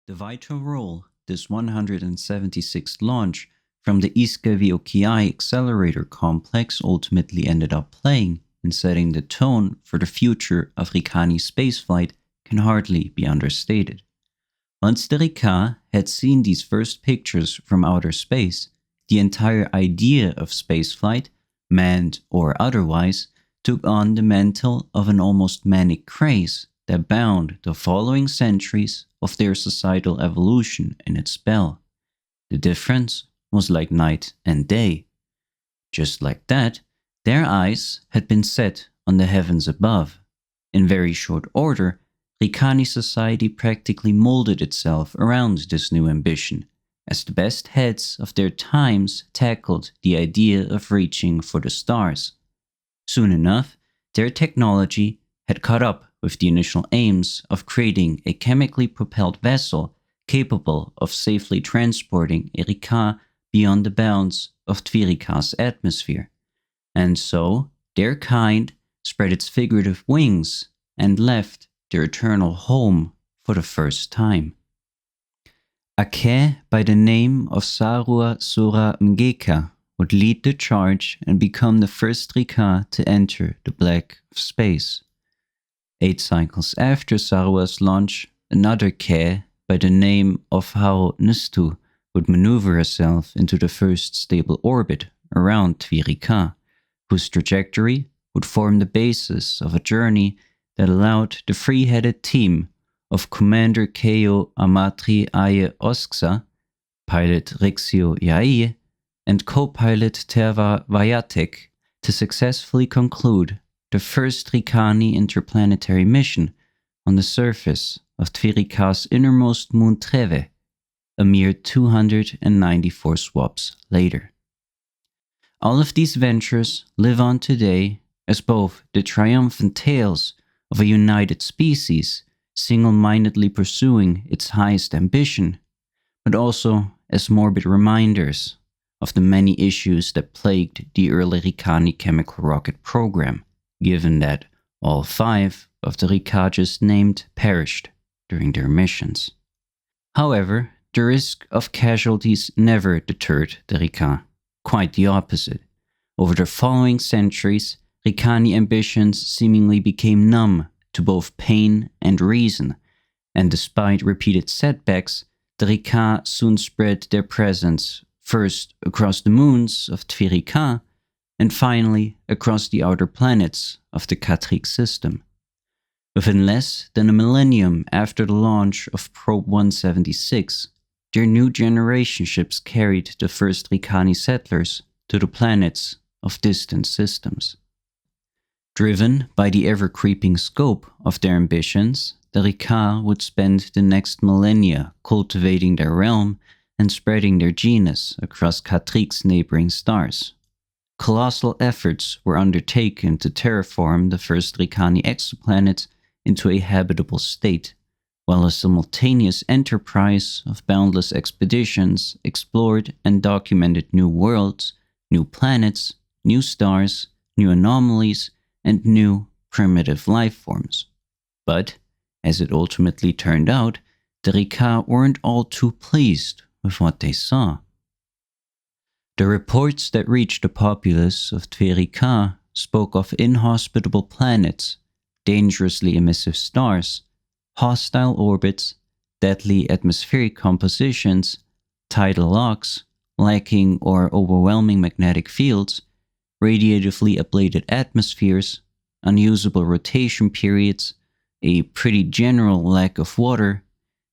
The vital role this 176th launch from the Iskavi-Okiai accelerator complex ultimately ended up playing in setting the tone for the future of Rykani spaceflight can hardly be understated. Once the Rika had seen these first pictures from outer space, the entire idea of spaceflight, manned or otherwise, took on the mantle of an almost manic craze that bound the following centuries of their societal evolution in its spell. The difference was like night and day. Just like that, their eyes had been set on the heavens above. In very short order, Rykani society practically molded itself around this new ambition, as the best heads of their times tackled the idea of reaching for the stars. Soon enough, their technology had caught up with the initial aims of creating a chemically propelled vessel capable of safely transporting a Rika beyond the bounds of T'virika's atmosphere. And so, their kind spread its figurative wings and left their eternal home for the first time. A Ke by the name of Sarua Sura Mgeka would lead the charge and become the first Rika to enter the black of space. 8 cycles after Sarua's launch, another Ke by the name of Hao Nustu would maneuver herself into the first stable orbit around T'virika, whose trajectory would form the basis of a journey that allowed the free-headed team of Commander Keo Amatri Aye Osksa, pilot Rixio Yae, and co-pilot Terva Vayatek to successfully conclude the first Rykani interplanetary mission on the surface of T'virika's innermost moon Treve, a mere 294 swaps later. All of these ventures live on today as both the triumphant tales of a united species single-mindedly pursuing its highest ambition, but also as morbid reminders of the many issues that plagued the early Rykani chemical rocket program, given that all 5 of the Rika just named perished during their missions. However, the risk of casualties never deterred the Rika. Quite the opposite. Over the following centuries, Rykani ambitions seemingly became numb to both pain and reason, and despite repeated setbacks, the Rika soon spread their presence first across the moons of T'virika, and finally across the outer planets of the Khatrik system. Within less than a millennium after the launch of Probe 176, their new generation ships carried the first Rykani settlers to the planets of distant systems. Driven by the ever-creeping scope of their ambitions, the Rika would spend the next millennia cultivating their realm and spreading their genus across Khatrik's neighboring stars. Colossal efforts were undertaken to terraform the first Rykani exoplanets into a habitable state, while a simultaneous enterprise of boundless expeditions explored and documented new worlds, new planets, new stars, new anomalies, and new primitive life forms. But, as it ultimately turned out, the Rika weren't all too pleased with what they saw. The reports that reached the populace of T'virika spoke of inhospitable planets, dangerously emissive stars, hostile orbits, deadly atmospheric compositions, tidal locks, lacking or overwhelming magnetic fields, radiatively ablated atmospheres, unusable rotation periods, a pretty general lack of water,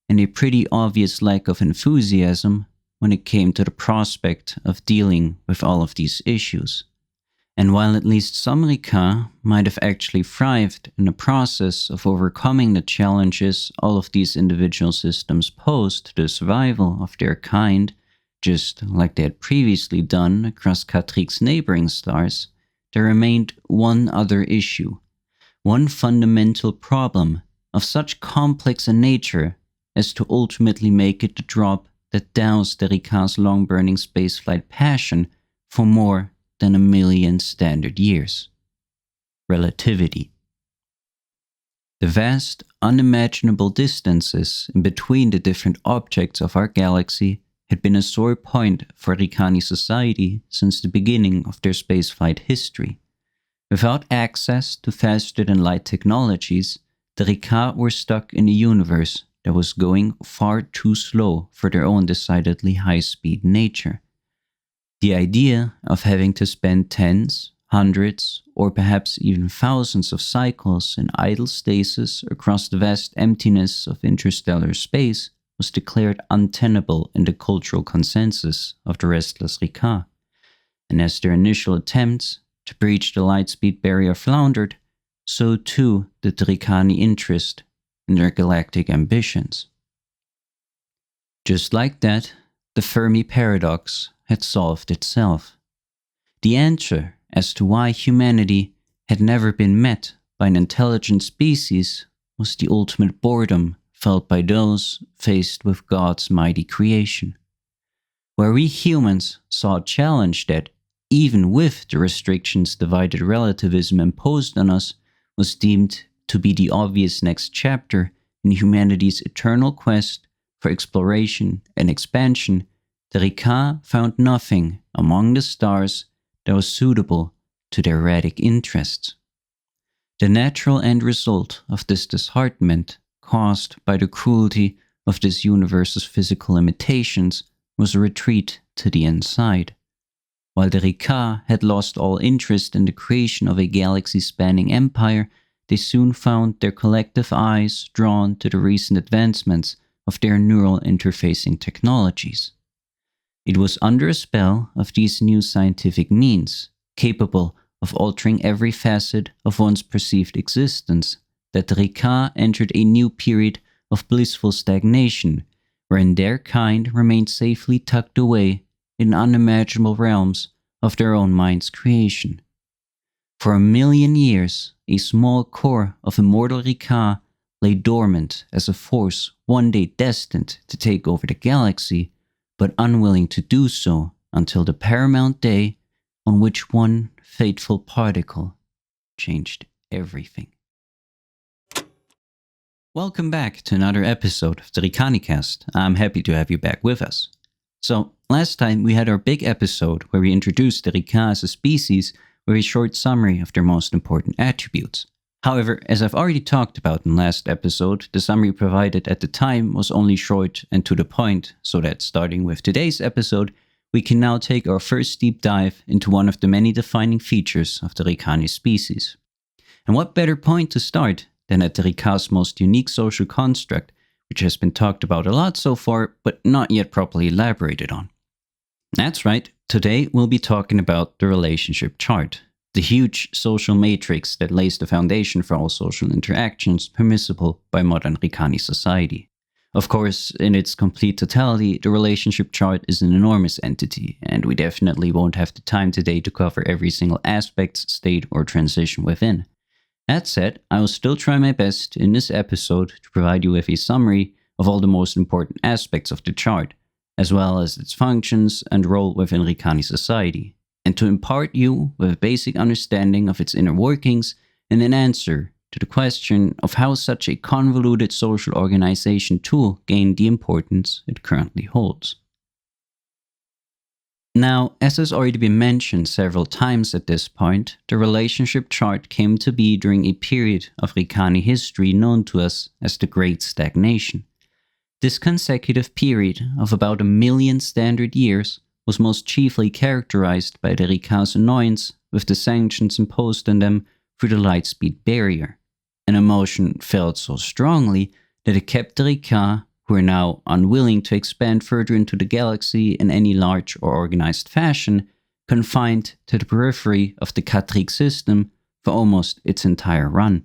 and a pretty obvious lack of enthusiasm when it came to the prospect of dealing with all of these issues. And while at least some Rika might have actually thrived in the process of overcoming the challenges all of these individual systems posed to the survival of their kind, just like they had previously done across Khatrik's neighboring stars, there remained one other issue, one fundamental problem of such complex a nature as to ultimately make it the drop that doused the Rika's long-burning spaceflight passion for more than 1 million standard years. Relativity. The vast, unimaginable distances in between the different objects of our galaxy had been a sore point for Rykani society since the beginning of their spaceflight history. Without access to faster-than-light technologies, the Rika were stuck in a universe that was going far too slow for their own decidedly high-speed nature. The idea of having to spend tens, hundreds, or perhaps even thousands of cycles in idle stasis across the vast emptiness of interstellar space was declared untenable in the cultural consensus of the restless Rika, and as their initial attempts to breach the lightspeed barrier floundered, so too did the Rykani interest in their galactic ambitions. Just like that, the Fermi paradox had solved itself. The answer as to why humanity had never been met by an intelligent species was the ultimate boredom felt by those faced with God's mighty creation. Where we humans saw a challenge that, even with the restrictions divided relativism imposed on us, was deemed to be the obvious next chapter in humanity's eternal quest for exploration and expansion, the Rika found nothing among the stars that was suitable to their erratic interests. The natural end result of this disheartenment, caused by the cruelty of this universe's physical limitations, was a retreat to the inside. While the Rika had lost all interest in the creation of a galaxy-spanning empire, they soon found their collective eyes drawn to the recent advancements of their neural interfacing technologies. It was under a spell of these new scientific means, capable of altering every facet of one's perceived existence, that the Rika entered a new period of blissful stagnation, wherein their kind remained safely tucked away in unimaginable realms of their own mind's creation. For 1,000,000 years, a small core of immortal Rika lay dormant as a force one day destined to take over the galaxy, but unwilling to do so until the paramount day on which one fateful particle changed everything. Welcome back to another episode of the Rykani-Cast. I'm happy to have you back with us. So, last time we had our big episode where we introduced the Rika as a species with a short summary of their most important attributes. However, as I've already talked about in last episode, the summary provided at the time was only short and to the point, so that starting with today's episode, we can now take our first deep dive into one of the many defining features of the Rykani species. And what better point to start than at the Rika's most unique social construct, which has been talked about a lot so far, but not yet properly elaborated on. That's right, today we'll be talking about the relationship chart, the huge social matrix that lays the foundation for all social interactions permissible by modern Rykani society. Of course, in its complete totality, the relationship chart is an enormous entity, and we definitely won't have the time today to cover every single aspect, state, or transition within. That said, I will still try my best in this episode to provide you with a summary of all the most important aspects of the chart, as well as its functions and role within Rykani society, and to impart you with a basic understanding of its inner workings and an answer to the question of how such a convoluted social organization tool gained the importance it currently holds. Now, as has already been mentioned several times at this point, the relationship chart came to be during a period of Rykani history known to us as the Great Stagnation. This consecutive period of about 1,000,000 standard years was most chiefly characterized by the Rika's annoyance with the sanctions imposed on them through the lightspeed barrier, an emotion felt so strongly that it kept the Rika, who are now unwilling to expand further into the galaxy in any large or organized fashion, confined to the periphery of the Ksan'tril system for almost its entire run.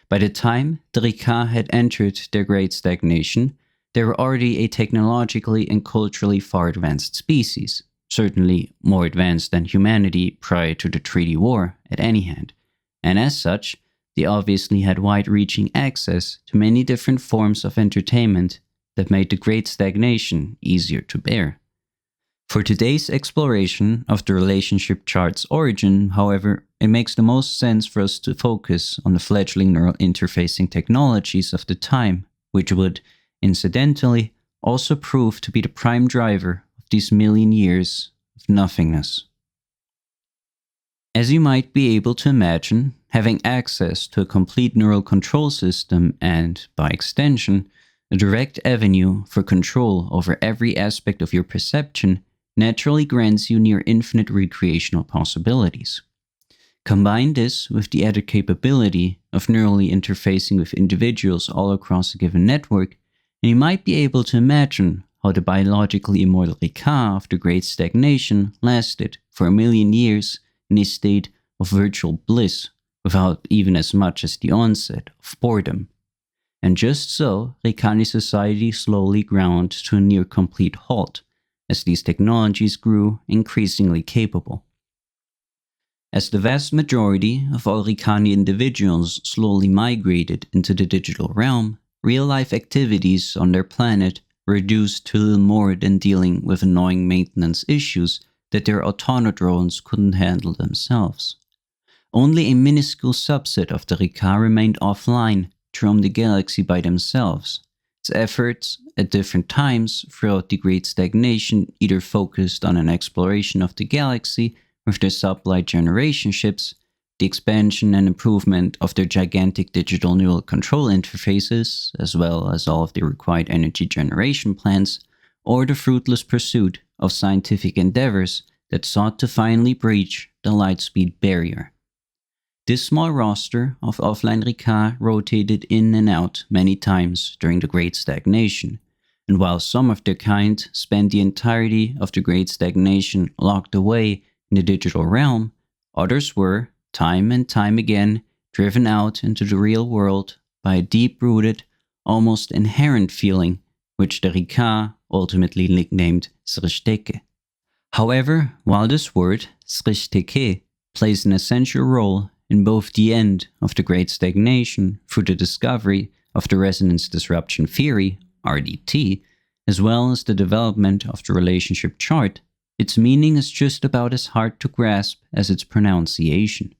By the time the Rika had entered their Great Stagnation, they were already a technologically and culturally far advanced species, certainly more advanced than humanity prior to the Treaty War at any hand, and as such, they obviously had wide-reaching access to many different forms of entertainment that made the Great Stagnation easier to bear. For today's exploration of the relationship chart's origin, however, it makes the most sense for us to focus on the fledgling neural interfacing technologies of the time, which would, incidentally, also prove to be the prime driver of these million years of nothingness. As you might be able to imagine, having access to a complete neural control system and, by extension, a direct avenue for control over every aspect of your perception naturally grants you near infinite recreational possibilities. Combine this with the added capability of neurally interfacing with individuals all across a given network, and you might be able to imagine how the biologically immortal Rykani of the Great Stagnation lasted for 1,000,000 years in a state of virtual bliss without even as much as the onset of boredom. And just so, Rykani society slowly ground to a near complete halt as these technologies grew increasingly capable. As the vast majority of all Rykani individuals slowly migrated into the digital realm, real-life activities on their planet were reduced to little more than dealing with annoying maintenance issues that their autonodrones couldn't handle themselves. Only a minuscule subset of the Rykani remained offline to roam the galaxy by themselves. Its efforts, at different times throughout the Great Stagnation, either focused on an exploration of the galaxy with their sublight generation ships, the expansion and improvement of their gigantic digital neural control interfaces, as well as all of the required energy generation plants, or the fruitless pursuit of scientific endeavors that sought to finally breach the lightspeed barrier. This small roster of offline Rykani rotated in and out many times during the Great Stagnation, and while some of their kind spent the entirety of the Great Stagnation locked away in the digital realm, others were, time and time again, driven out into the real world by a deep-rooted, almost inherent feeling which the Rykani ultimately nicknamed Srishteke. However, while this word, Srishteke, plays an essential role in both the end of the Great Stagnation through the discovery of the resonance disruption theory, RDT, as well as the development of the relationship chart, its meaning is just about as hard to grasp as its pronunciation.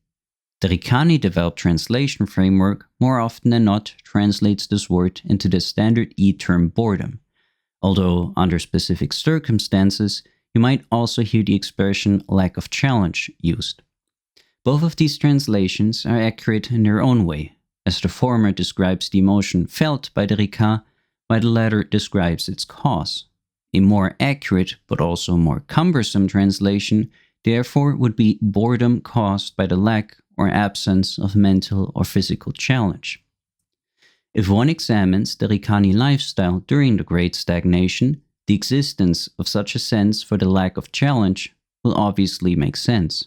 The Rykani developed translation framework more often than not translates this word into the standard E-term boredom, although under specific circumstances you might also hear the expression lack of challenge used. Both of these translations are accurate in their own way, as the former describes the emotion felt by the Rykani, while the latter describes its cause. A more accurate, but also more cumbersome translation, therefore, would be boredom caused by the lack or absence of mental or physical challenge. If one examines the Rykani lifestyle during the Great Stagnation, the existence of such a sense for the lack of challenge will obviously make sense.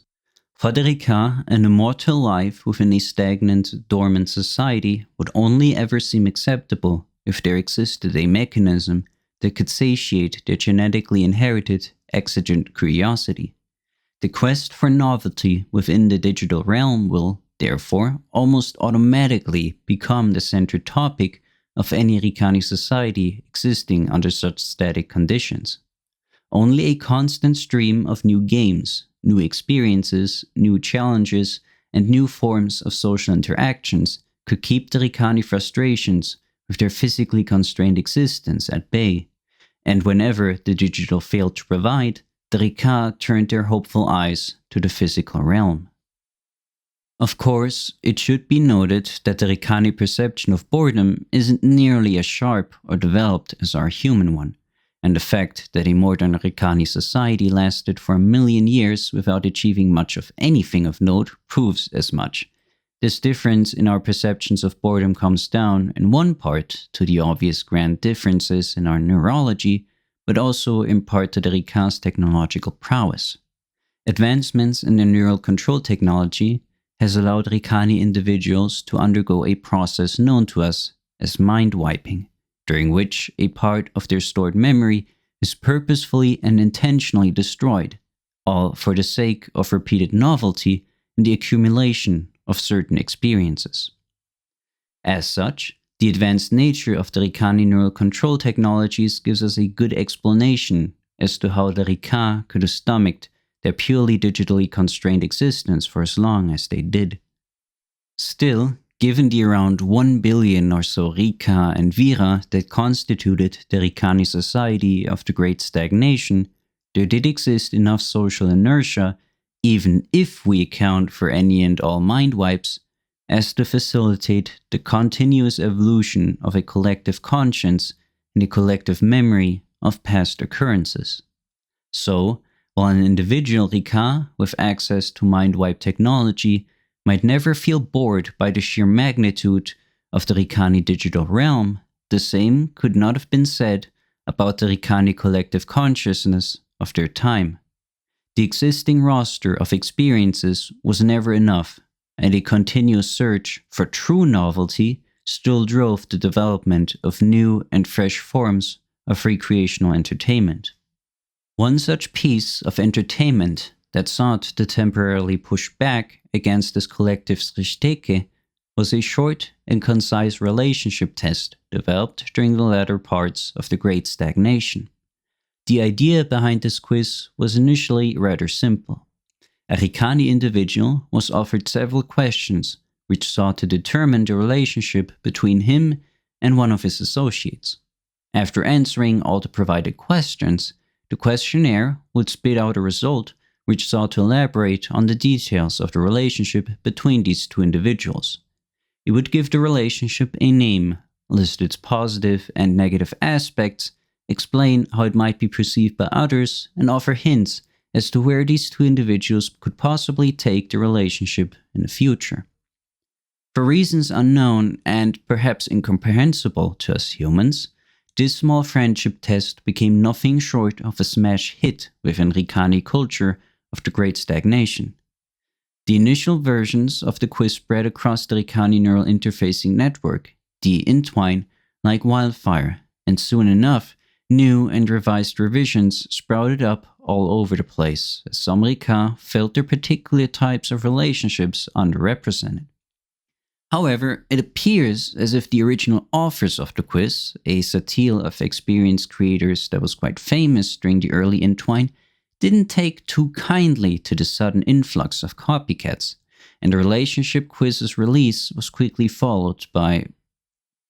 For the Rykani, an immortal life within a stagnant, dormant society would only ever seem acceptable if there existed a mechanism that could satiate their genetically inherited exigent curiosity. The quest for novelty within the digital realm will, therefore, almost automatically become the central topic of any Rykani society existing under such static conditions. Only a constant stream of new games, new experiences, new challenges, and new forms of social interactions could keep the Rykani frustrations with their physically constrained existence at bay. And whenever the digital failed to provide, the Rykani turned their hopeful eyes to the physical realm. Of course, it should be noted that the Rykani perception of boredom isn't nearly as sharp or developed as our human one, and the fact that a modern Rykani society lasted for 1,000,000 years without achieving much of anything of note proves as much. This difference in our perceptions of boredom comes down, in one part, to the obvious grand differences in our neurology, but also in part to the Rykani's technological prowess. Advancements in the neural control technology has allowed Rykani individuals to undergo a process known to us as mind wiping, during which a part of their stored memory is purposefully and intentionally destroyed, all for the sake of repeated novelty and the accumulation of certain experiences. As such, the advanced nature of the Rykani neural control technologies gives us a good explanation as to how the Rykani could have stomached their purely digitally constrained existence for as long as they did. Still, given the around 1 billion or so Rika and ViRa that constituted the Rykani society of the Great Stagnation, there did exist enough social inertia, even if we account for any and all mind wipes, as to facilitate the continuous evolution of a collective conscience and a collective memory of past occurrences. So, while an individual Rika with access to mind wipe technology might never feel bored by the sheer magnitude of the Rykani digital realm, the same could not have been said about the Rykani collective consciousness of their time. The existing roster of experiences was never enough, and a continuous search for true novelty still drove the development of new and fresh forms of recreational entertainment. One such piece of entertainment that sought to temporarily push back against this collective's rishteke was a short and concise relationship test developed during the latter parts of the Great Stagnation. The idea behind this quiz was initially rather simple. A Rykani individual was offered several questions which sought to determine the relationship between him and one of his associates. After answering all the provided questions, the questionnaire would spit out a result which sought to elaborate on the details of the relationship between these two individuals. It would give the relationship a name, list its positive and negative aspects, explain how it might be perceived by others, and offer hints as to where these two individuals could possibly take the relationship in the future. For reasons unknown and perhaps incomprehensible to us humans, this small friendship test became nothing short of a smash hit within Rykani culture of the Great Stagnation. The initial versions of the quiz spread across the Rykani neural interfacing network, the Intwine, like wildfire, and soon enough, new and revised revisions sprouted up all over the place, as some Rika felt their particular types of relationships underrepresented. However, it appears as if the original authors of the quiz, a satire of experienced creators that was quite famous during the early Intwine, didn't take too kindly to the sudden influx of copycats, and the relationship quiz's release was quickly followed by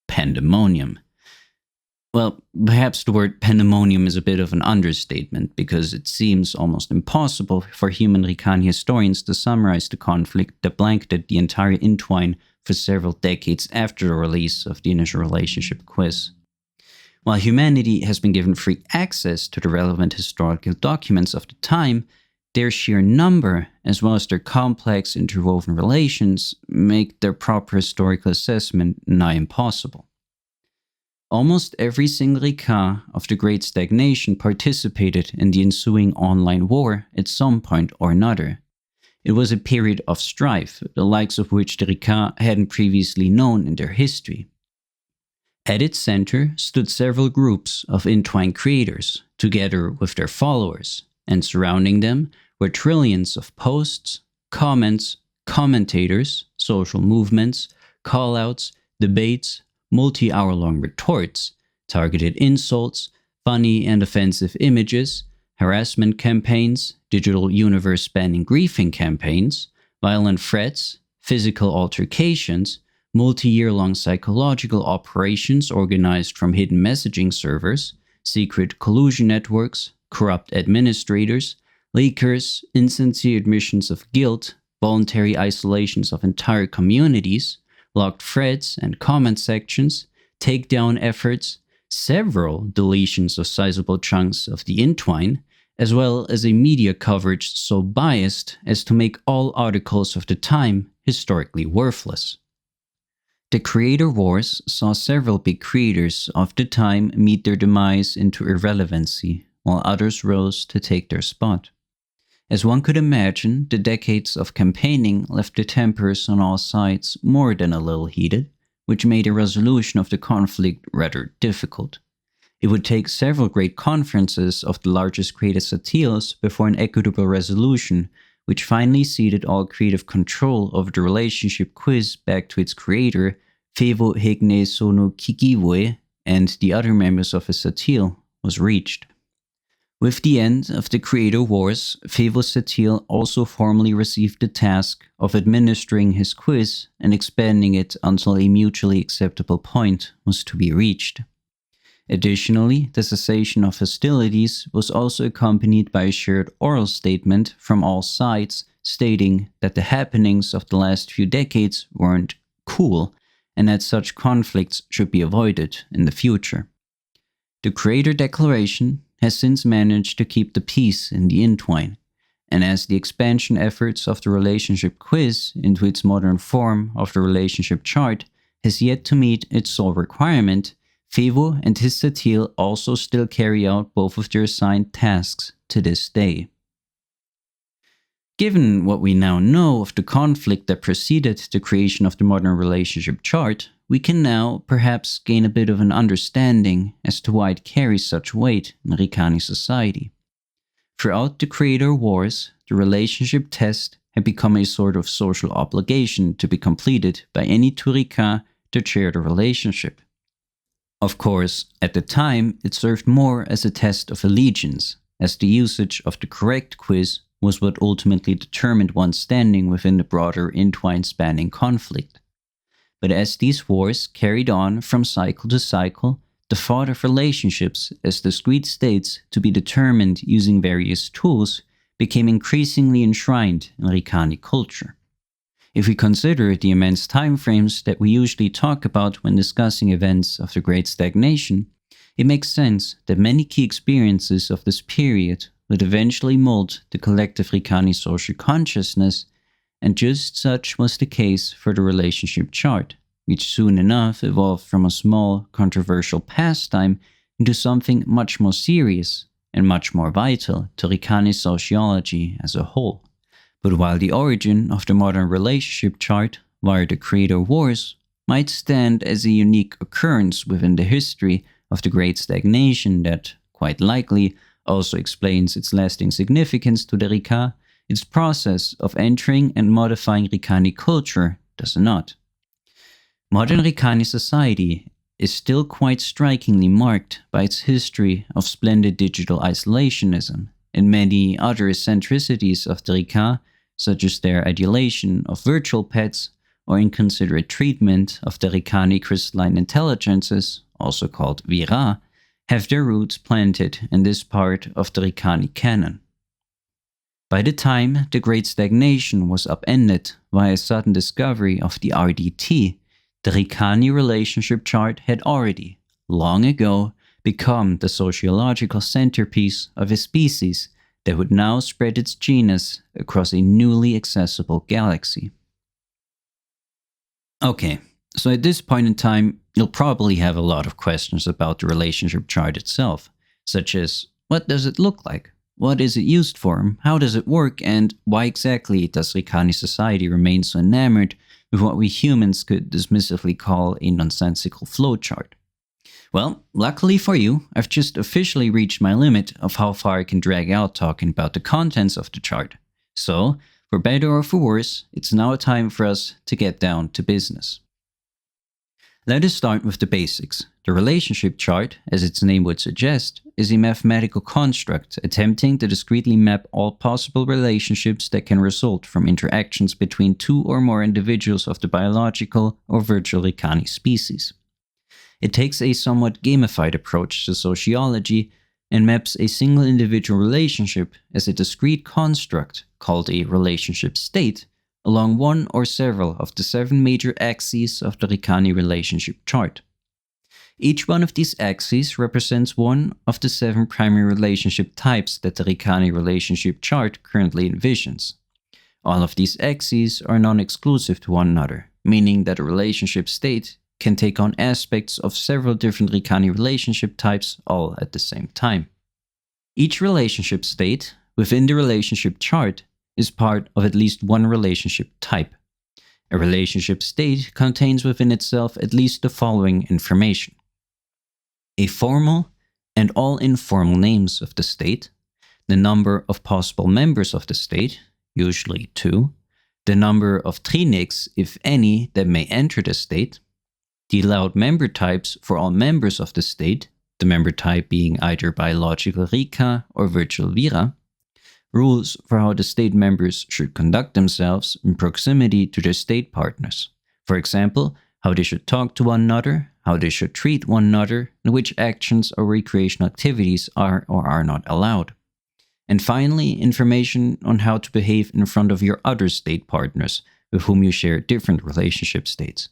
pandemonium. Well, perhaps the word pandemonium is a bit of an understatement, because it seems almost impossible for human Rykani historians to summarize the conflict that blanketed the entire Intwine for several decades after the release of the initial relationship quiz. While humanity has been given free access to the relevant historical documents of the time, their sheer number, as well as their complex interwoven relations, make their proper historical assessment nigh impossible. Almost every single Rika of the Great Stagnation participated in the ensuing online war at some point or another. It was a period of strife, the likes of which the Rika hadn't previously known in their history. At its center stood several groups of Intwine creators, together with their followers, and surrounding them were trillions of posts, comments, commentators, social movements, callouts, debates, multi-hour-long retorts, targeted insults, funny and offensive images, harassment campaigns, digital universe-spanning griefing campaigns, violent threats, physical altercations, multi-year-long psychological operations organized from hidden messaging servers, secret collusion networks, corrupt administrators, leakers, insincere admissions of guilt, voluntary isolations of entire communities, locked threads and comment sections, takedown efforts, several deletions of sizable chunks of the Intwine, as well as a media coverage so biased as to make all articles of the time historically worthless. The creator wars saw several big creators of the time meet their demise into irrelevancy, while others rose to take their spot. As one could imagine, the decades of campaigning left the tempers on all sides more than a little heated, which made a resolution of the conflict rather difficult. It would take several great conferences of the largest creative satiles before an equitable resolution, which finally ceded all creative control over the relationship quiz back to its creator, Fevo Hegne Sono Kigiwe, and the other members of his satile, was reached. With the end of the Creator Wars, Fevo-Satil also formally received the task of administering his quiz and expanding it until a mutually acceptable point was to be reached. Additionally, the cessation of hostilities was also accompanied by a shared oral statement from all sides stating that the happenings of the last few decades weren't cool and that such conflicts should be avoided in the future. The Creator Declaration has since managed to keep the peace in the Entwine, and as the expansion efforts of the relationship quiz into its modern form of the relationship chart has yet to meet its sole requirement, Fevo and his Satil also still carry out both of their assigned tasks to this day. Given what we now know of the conflict that preceded the creation of the modern relationship chart, we can now perhaps gain a bit of an understanding as to why it carries such weight in Rykani society. Throughout the Creator Wars, the relationship test had become a sort of social obligation to be completed by any Turika to share the relationship. Of course, at the time, it served more as a test of allegiance, as the usage of the correct quiz was what ultimately determined one's standing within the broader Entwine-spanning conflict. But as these wars carried on from cycle to cycle, the thought of relationships as discrete states to be determined using various tools became increasingly enshrined in Rykani culture. If we consider the immense timeframes that we usually talk about when discussing events of the Great Stagnation, it makes sense that many key experiences of this period would eventually mold the collective Rykani social consciousness, and just such was the case for the relationship chart, which soon enough evolved from a small, controversial pastime into something much more serious and much more vital to Rykani sociology as a whole. But while the origin of the modern relationship chart via the Creator Wars might stand as a unique occurrence within the history of the Great Stagnation that, quite likely, also explains its lasting significance to the Rika, its process of entering and modifying Rykani culture does not. Modern Rykani society is still quite strikingly marked by its history of splendid digital isolationism and many other eccentricities of the Rika, such as their adulation of virtual pets or inconsiderate treatment of the Rykani crystalline intelligences, also called ViRa, have their roots planted in this part of the Rykani canon. By the time the Great Stagnation was upended via a sudden discovery of the RDT, the Rykani relationship chart had already, long ago, become the sociological centerpiece of a species that would now spread its genus across a newly accessible galaxy. Okay, so at this point in time, you'll probably have a lot of questions about the relationship chart itself, such as, what does it look like? What is it used for? How does it work? And why exactly does Rykani society remain so enamored with what we humans could dismissively call a nonsensical flowchart? Well, luckily for you, I've just officially reached my limit of how far I can drag out talking about the contents of the chart. So, for better or for worse, it's now time for us to get down to business. Let us start with the basics. The relationship chart, as its name would suggest, is a mathematical construct attempting to discretely map all possible relationships that can result from interactions between two or more individuals of the biological or virtual Rykani species. It takes a somewhat gamified approach to sociology and maps a single individual relationship as a discrete construct called a relationship state along one or several of the 7 major axes of the Rykani relationship chart. Each one of these axes represents one of the 7 primary relationship types that the Rykani relationship chart currently envisions. All of these axes are non-exclusive to one another, meaning that a relationship state can take on aspects of several different Rykani relationship types all at the same time. Each relationship state within the relationship chart is part of at least one relationship type. A relationship state contains within itself at least the following information: a formal and all informal names of the state, the number of possible members of the state, usually 2, the number of Trineks, if any, that may enter the state, the allowed member types for all members of the state, the member type being either biological Rika or virtual ViRa, rules for how the state members should conduct themselves in proximity to their state partners. For example, how they should talk to one another, how they should treat one another, and which actions or recreational activities are or are not allowed. And finally, information on how to behave in front of your other state partners with whom you share different relationship states.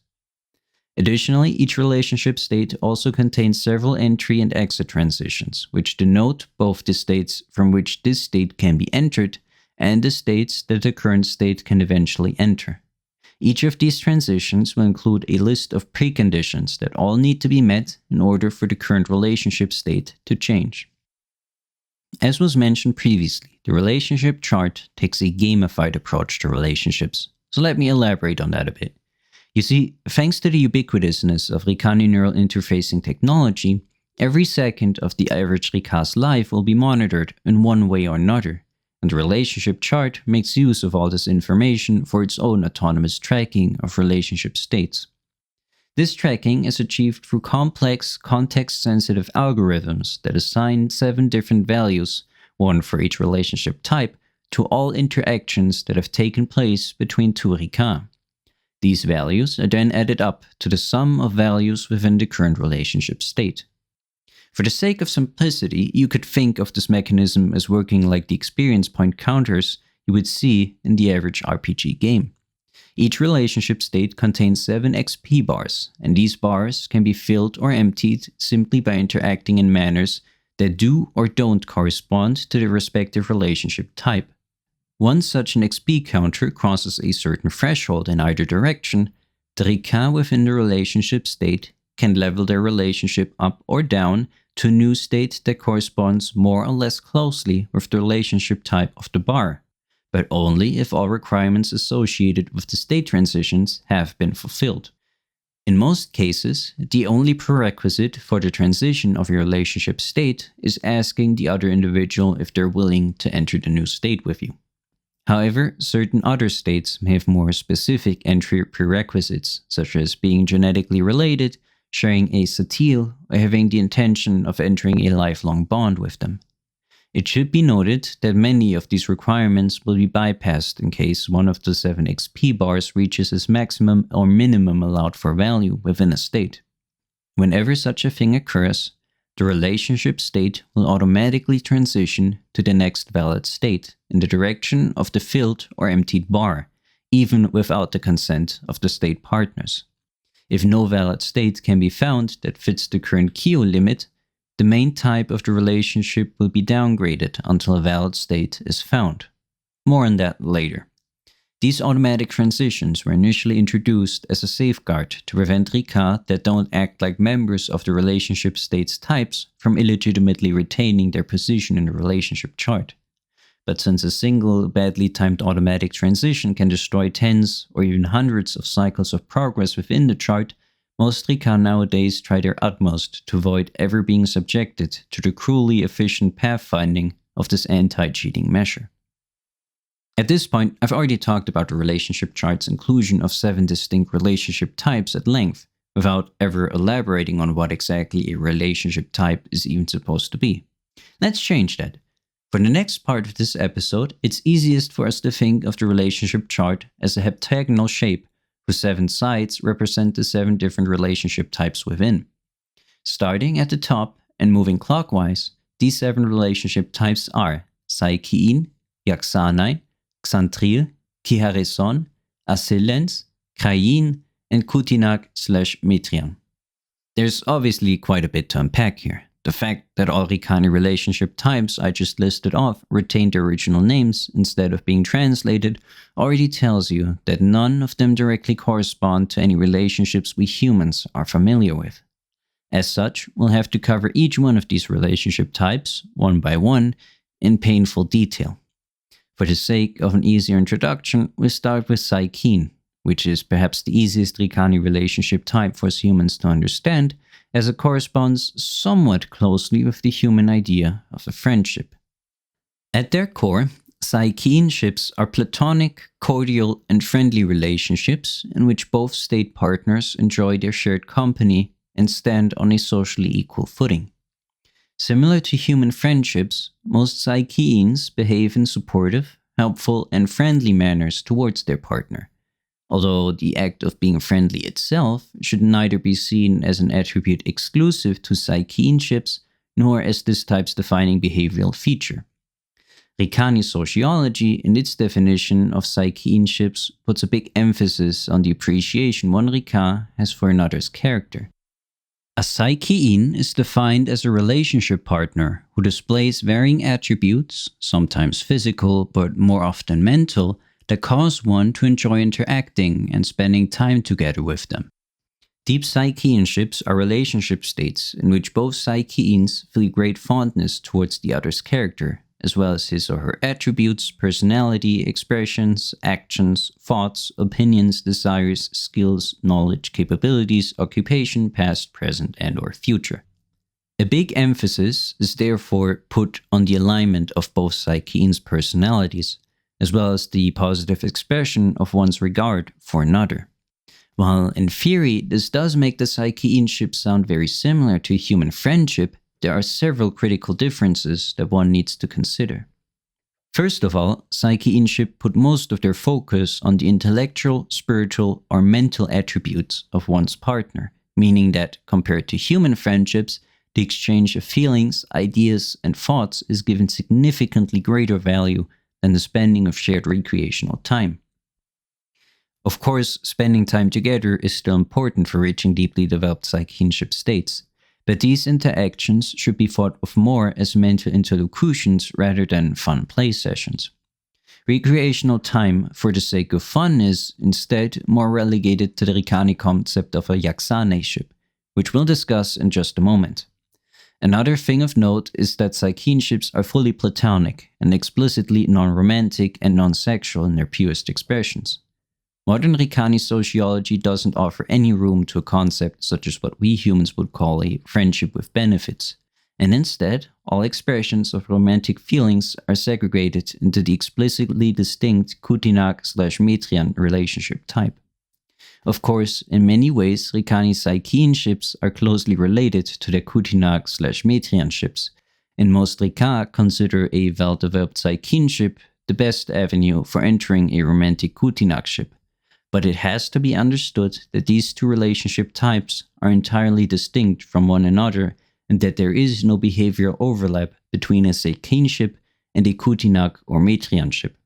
Additionally, each relationship state also contains several entry and exit transitions, which denote both the states from which this state can be entered and the states that the current state can eventually enter. Each of these transitions will include a list of preconditions that all need to be met in order for the current relationship state to change. As was mentioned previously, the relationship chart takes a gamified approach to relationships, so let me elaborate on that a bit. You see, thanks to the ubiquitousness of Rykani neural interfacing technology, every second of the average Rika's life will be monitored in one way or another, and the relationship chart makes use of all this information for its own autonomous tracking of relationship states. This tracking is achieved through complex, context-sensitive algorithms that assign 7 different values, one for each relationship type, to all interactions that have taken place between two Rika. These values are then added up to the sum of values within the current relationship state. For the sake of simplicity, you could think of this mechanism as working like the experience point counters you would see in the average RPG game. Each relationship state contains 7 XP bars, and these bars can be filled or emptied simply by interacting in manners that do or don't correspond to the respective relationship type. Once such an XP counter crosses a certain threshold in either direction, the Rika within the relationship state can level their relationship up or down to a new state that corresponds more or less closely with the relationship type of the bar, but only if all requirements associated with the state transitions have been fulfilled. In most cases, the only prerequisite for the transition of your relationship state is asking the other individual if they're willing to enter the new state with you. However, certain other states may have more specific entry prerequisites, such as being genetically related, sharing a Satil, or having the intention of entering a lifelong bond with them. It should be noted that many of these requirements will be bypassed in case one of the 7 XP bars reaches its maximum or minimum allowed for value within a state. Whenever such a thing occurs, the relationship state will automatically transition to the next valid state in the direction of the filled or emptied bar, even without the consent of the state partners. If no valid state can be found that fits the current Kijo limit, the main type of the relationship will be downgraded until a valid state is found. More on that later. These automatic transitions were initially introduced as a safeguard to prevent Rika that don't act like members of the relationship state's types from illegitimately retaining their position in the relationship chart. But since a single badly timed automatic transition can destroy tens or even hundreds of cycles of progress within the chart, most Rika nowadays try their utmost to avoid ever being subjected to the cruelly efficient pathfinding of this anti-cheating measure. At this point, I've already talked about the relationship chart's inclusion of 7 distinct relationship types at length, without ever elaborating on what exactly a relationship type is even supposed to be. Let's change that. For the next part of this episode, it's easiest for us to think of the relationship chart as a heptagonal shape, whose 7 sides represent the 7 different relationship types within. Starting at the top and moving clockwise, these 7 relationship types are Saikiin, Yaxanei, Ksan'tril, Kihares'on, Asil'lenz, Krayiin, and Cutinag Metrian. There's obviously quite a bit to unpack here. The fact that all Rykani relationship types I just listed off retained their original names instead of being translated already tells you that none of them directly correspond to any relationships we humans are familiar with. As such, we'll have to cover each one of these relationship types, one by one, in painful detail. For the sake of an easier introduction, we'll start with Saikiin, which is perhaps the easiest Rykani relationship type for us humans to understand, as it corresponds somewhat closely with the human idea of a friendship. At their core, Saikiin ships are platonic, cordial, and friendly relationships in which both state partners enjoy their shared company and stand on a socially equal footing. Similar to human friendships, most Saikiins behave in supportive, helpful, and friendly manners towards their partner, although the act of being friendly itself should neither be seen as an attribute exclusive to Saikiinships nor as this type's defining behavioral feature. Rykani sociology, in its definition of Saikiinships, puts a big emphasis on the appreciation one Rika has for another's character. A Saikiin is defined as a relationship partner who displays varying attributes, sometimes physical but more often mental, that cause one to enjoy interacting and spending time together with them. Deep Saikiinships are relationship states in which both Saikiins feel great fondness towards the other's character, as well as his or her attributes, personality, expressions, actions, thoughts, opinions, desires, skills, knowledge, capabilities, occupation, past, present, and/or future. A big emphasis is therefore put on the alignment of both Saikiins' personalities, as well as the positive expression of one's regard for another. While in theory this does make the Saikiinship sound very similar to human friendship, there are several critical differences that one needs to consider. First of all, Saikiinship put most of their focus on the intellectual, spiritual, or mental attributes of one's partner, meaning that, compared to human friendships, the exchange of feelings, ideas, and thoughts is given significantly greater value than the spending of shared recreational time. Of course, spending time together is still important for reaching deeply developed Saikiinship states, but these interactions should be thought of more as mental interlocutions rather than fun play sessions. Recreational time for the sake of fun is, instead, more relegated to the Rykani concept of a Yaxanei-ship, which we'll discuss in just a moment. Another thing of note is that Saikiinships are fully platonic and explicitly non-romantic and non-sexual in their purest expressions. Modern Rykani sociology doesn't offer any room to a concept such as what we humans would call a friendship with benefits, and instead, all expressions of romantic feelings are segregated into the explicitly distinct Cutinag/Metrian relationship type. Of course, in many ways, Rykani Saikiinships are closely related to the Cutinag/Metrian ships, and most Rika consider a well-developed Saikiinship the best avenue for entering a romantic Cutinag ship. But it has to be understood that these two relationship types are entirely distinct from one another and that there is no behavioral overlap between a Saikiinship and a Cutinag or Metrian ship.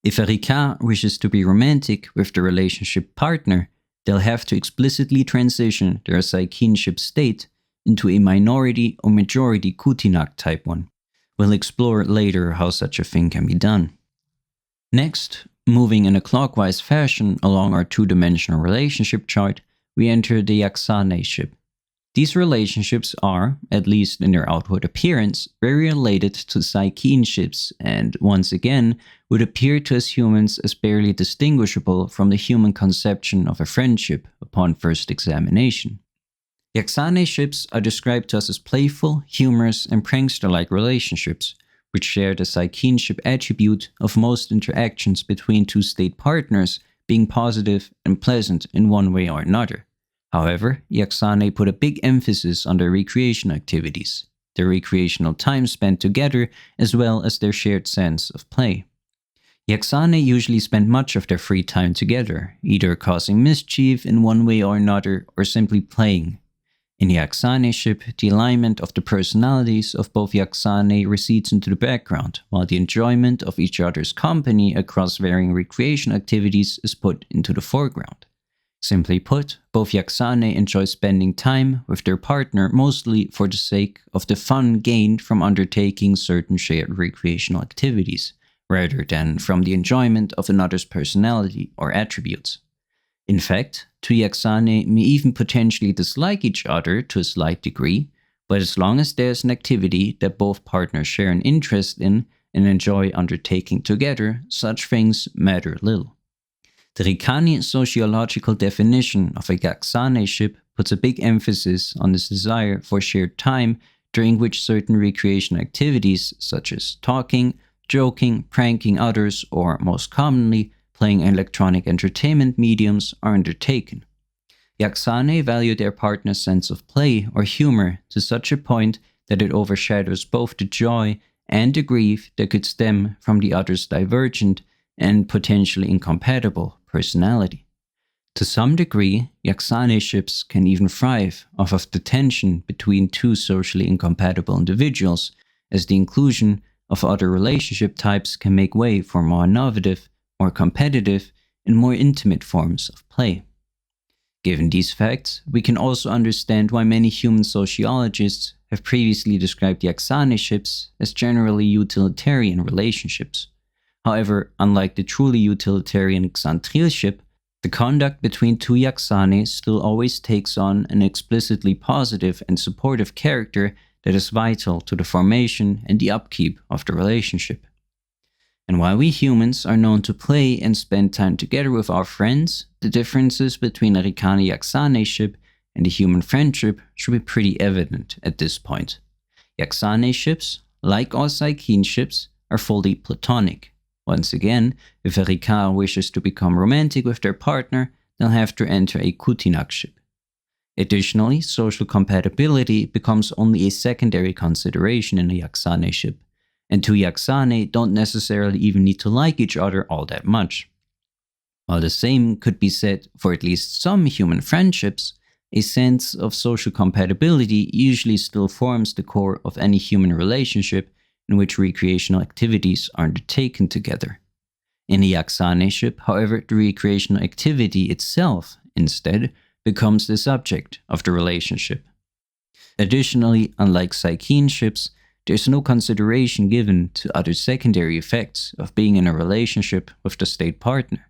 If a Rika wishes to be romantic with the relationship partner, they'll have to explicitly transition their Saikiinship state into a minority or majority Cutinag type one. We'll explore later how such a thing can be done. Next, moving in a clockwise fashion along our two-dimensional relationship chart, we enter the Yaxanei ship. These relationships are, at least in their outward appearance, very related to Saikiinships and, once again, would appear to us humans as barely distinguishable from the human conception of a friendship upon first examination. Yaxanei ships are described to us as playful, humorous, and prankster-like relationships, which share the Saikiinship attribute of most interactions between two state partners being positive and pleasant in one way or another. However, Yaxanei put a big emphasis on their recreation activities, their recreational time spent together, as well as their shared sense of play. Yaxanei usually spend much of their free time together, either causing mischief in one way or another, or simply playing. In the Yaxanei ship, the alignment of the personalities of both Yaxanei recedes into the background, while the enjoyment of each other's company across varying recreation activities is put into the foreground. Simply put, both Yaxanei enjoy spending time with their partner mostly for the sake of the fun gained from undertaking certain shared recreational activities, rather than from the enjoyment of another's personality or attributes. In fact, two Yaxanei may even potentially dislike each other to a slight degree, but as long as there's an activity that both partners share an interest in and enjoy undertaking together, such things matter little. The Rykani sociological definition of a Yaxanei ship puts a big emphasis on this desire for shared time during which certain recreation activities such as talking, joking, pranking others, or most commonly, playing electronic entertainment mediums are undertaken. Yaxanei value their partner's sense of play or humor to such a point that it overshadows both the joy and the grief that could stem from the other's divergent and potentially incompatible personality. To some degree, Yaxanei ships can even thrive off of the tension between two socially incompatible individuals, as the inclusion of other relationship types can make way for more innovative, more competitive, and more intimate forms of play. Given these facts, we can also understand why many human sociologists have previously described Yaxanei ships as generally utilitarian relationships. However, unlike the truly utilitarian Ksan'tril ship, the conduct between two Yaxanei still always takes on an explicitly positive and supportive character that is vital to the formation and the upkeep of the relationship. And while we humans are known to play and spend time together with our friends, the differences between a Rykani-Yaxanei ship and a human friendship should be pretty evident at this point. Yaxanei ships, like all Saikiin ships, are fully platonic. Once again, if a Rykar wishes to become romantic with their partner, they'll have to enter a Cutinag ship. Additionally, social compatibility becomes only a secondary consideration in a Yaxanei ship, and two Yaxanei don't necessarily even need to like each other all that much. While the same could be said for at least some human friendships, a sense of social compatibility usually still forms the core of any human relationship in which recreational activities are undertaken together. In a Yaxanei ship, however, the recreational activity itself, instead, becomes the subject of the relationship. Additionally, unlike Saikiin ships, there is no consideration given to other secondary effects of being in a relationship with the state partner,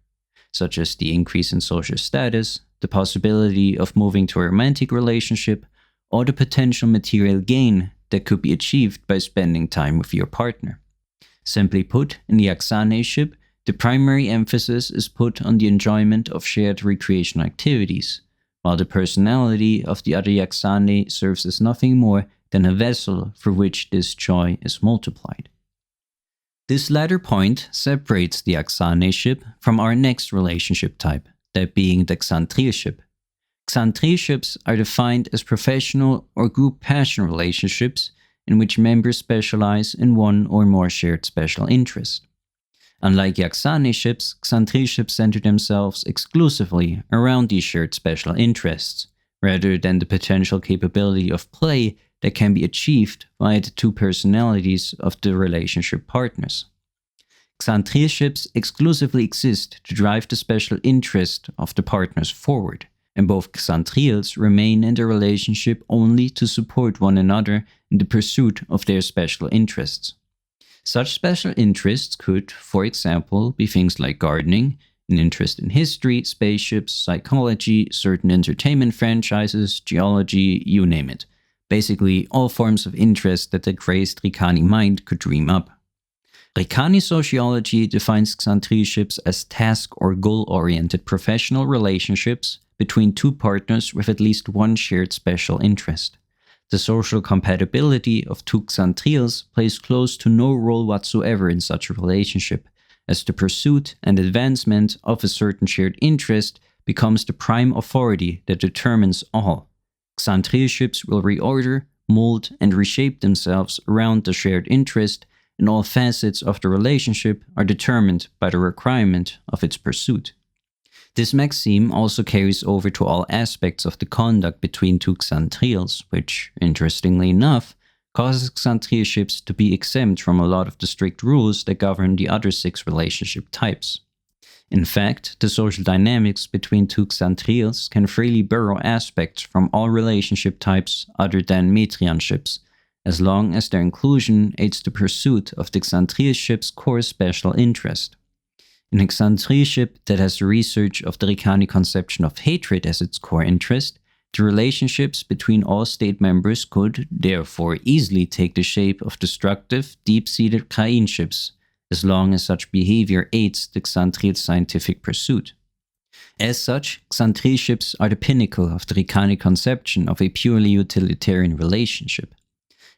such as the increase in social status, the possibility of moving to a romantic relationship, or the potential material gain that could be achieved by spending time with your partner. Simply put, in the Yaxanei ship, the primary emphasis is put on the enjoyment of shared recreational activities, while the personality of the other Yaxanei serves as nothing more than a vessel for which this joy is multiplied. This latter point separates the Yaxanei ship from our next relationship type, that being the Ksan'tril ship. Ksan'tril ships are defined as professional or group passion relationships in which members specialize in one or more shared special interests. Unlike Yaxanei ships, Ksan'tril ships center themselves exclusively around these shared special interests, rather than the potential capability of play that can be achieved via the two personalities of the relationship partners. Ksan'tril ships exclusively exist to drive the special interest of the partners forward, and both Ksan'trils remain in the relationship only to support one another in the pursuit of their special interests. Such special interests could, for example, be things like gardening, an interest in history, spaceships, psychology, certain entertainment franchises, geology, you name it. Basically, all forms of interest that the crazed Rykani mind could dream up. Rykani sociology defines Ksan'tril ships as task or goal-oriented professional relationships between two partners with at least one shared special interest. The social compatibility of two Ksan'trils plays close to no role whatsoever in such a relationship, as the pursuit and advancement of a certain shared interest becomes the prime authority that determines all. Ksan'tril ships will reorder, mold, and reshape themselves around the shared interest, and all facets of the relationship are determined by the requirement of its pursuit. This maxim also carries over to all aspects of the conduct between two Ksan'trils, which, interestingly enough, causes Ksan'tril ships to be exempt from a lot of the strict rules that govern the other 6 relationship types. In fact, the social dynamics between two Ksan'trils can freely borrow aspects from all relationship types other than Metrian ships, as long as their inclusion aids the pursuit of the Ksan'tril ship's core special interest. In a Ksan'tril ship that has the research of the Rykani conception of hatred as its core interest, the relationships between all state members could, therefore, easily take the shape of destructive, deep-seated Krayiin ships, as long as such behavior aids the Ksan'tril's scientific pursuit. As such, Ksan'tril ships are the pinnacle of the Rykani conception of a purely utilitarian relationship.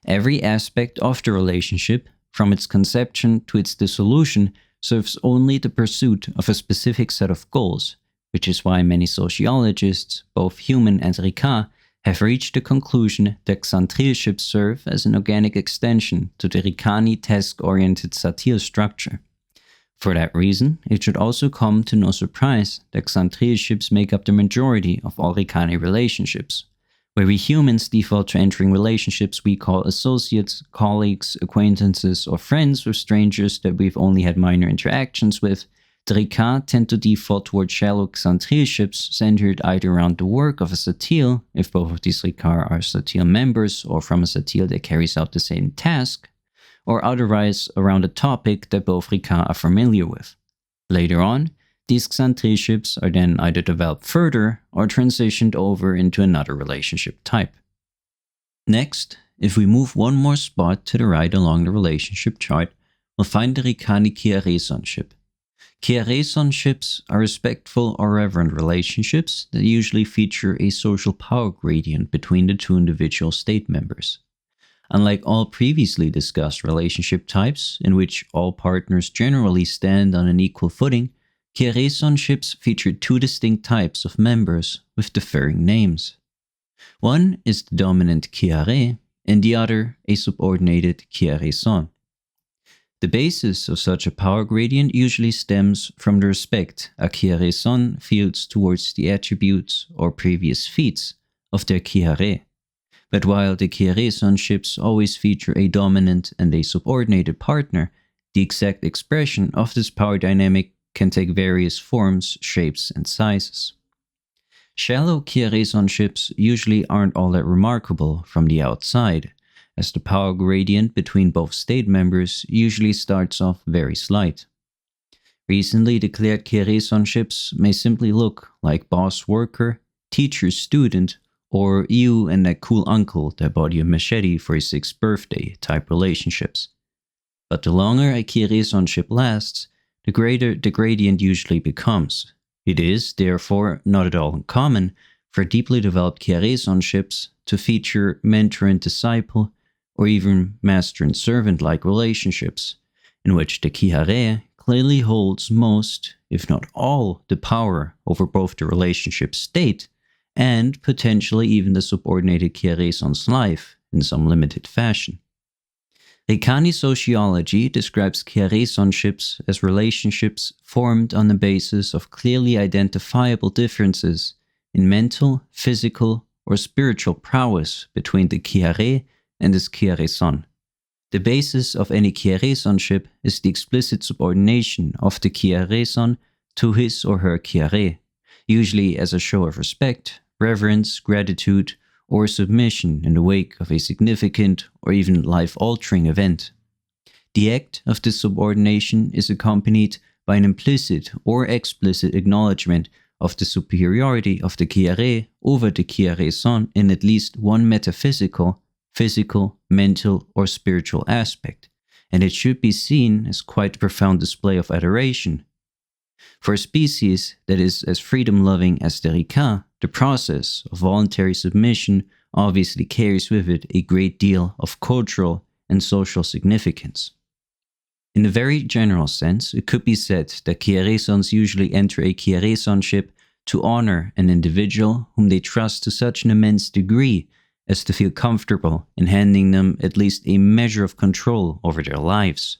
Every aspect of the relationship, from its conception to its dissolution, serves only the pursuit of a specific set of goals, which is why many sociologists, both human and Rykar, have reached the conclusion that Ksan'tril ships serve as an organic extension to the Rykani task-oriented Satil structure. For that reason, it should also come to no surprise that Ksan'tril ships make up the majority of all Rykani relationships, where we humans default to entering relationships we call associates, colleagues, acquaintances, or friends with strangers that we've only had minor interactions with. The Rika tend to default toward shallow Ksan'tril ships centered either around the work of a Satil, if both of these Rika are Satil members or from a Satil that carries out the same task, or otherwise around a topic that both Rika are familiar with. Later on, these Ksan'tril ships are then either developed further or transitioned over into another relationship type. Next, if we move one more spot to the right along the relationship chart, we'll find the Rykani Kihares'on ship. Kihares'on ships are respectful or reverent relationships that usually feature a social power gradient between the two individual state members. Unlike all previously discussed relationship types, in which all partners generally stand on an equal footing, Kihares'on ships feature two distinct types of members with differing names. One is the dominant Kihare, and the other a subordinated Kihares'on. The basis of such a power gradient usually stems from the respect a Kihares'on feels towards the attributes or previous feats of their Kihare. But while the Kihares'on ships always feature a dominant and a subordinated partner, the exact expression of this power dynamic can take various forms, shapes, and sizes. Shallow Kihares'on ships usually aren't all that remarkable from the outside, as the power gradient between both state members usually starts off very slight. Recently declared Kihares'on ships may simply look like boss-worker, teacher-student, or you and that cool uncle that bought you a machete for his 6th birthday type relationships. But the longer a Kihares'on ship lasts, the greater the gradient usually becomes. It is, therefore, not at all uncommon for deeply developed Kihares'on ships to feature mentor and disciple, or even master and servant-like relationships, in which the Kihare clearly holds most, if not all, the power over both the relationship state and potentially even the subordinated Kihares'on's life in some limited fashion. Rykani sociology describes Kihares'on ships as relationships formed on the basis of clearly identifiable differences in mental, physical, or spiritual prowess between the Kihare and his Kihares'on. The basis of any Kihares'on ship is the explicit subordination of the Kihares'on to his or her Kihare, usually as a show of respect, reverence, gratitude, or submission in the wake of a significant or even life-altering event. The act of this subordination is accompanied by an implicit or explicit acknowledgement of the superiority of the Kihare over the Kihares'on in at least one metaphysical, physical, mental, or spiritual aspect, and it should be seen as quite a profound display of adoration. For a species that is as freedom-loving as the Rika, the process of voluntary submission obviously carries with it a great deal of cultural and social significance. In a very general sense, it could be said that Kihares'ons usually enter a Kihares'on ship to honor an individual whom they trust to such an immense degree as to feel comfortable in handing them at least a measure of control over their lives.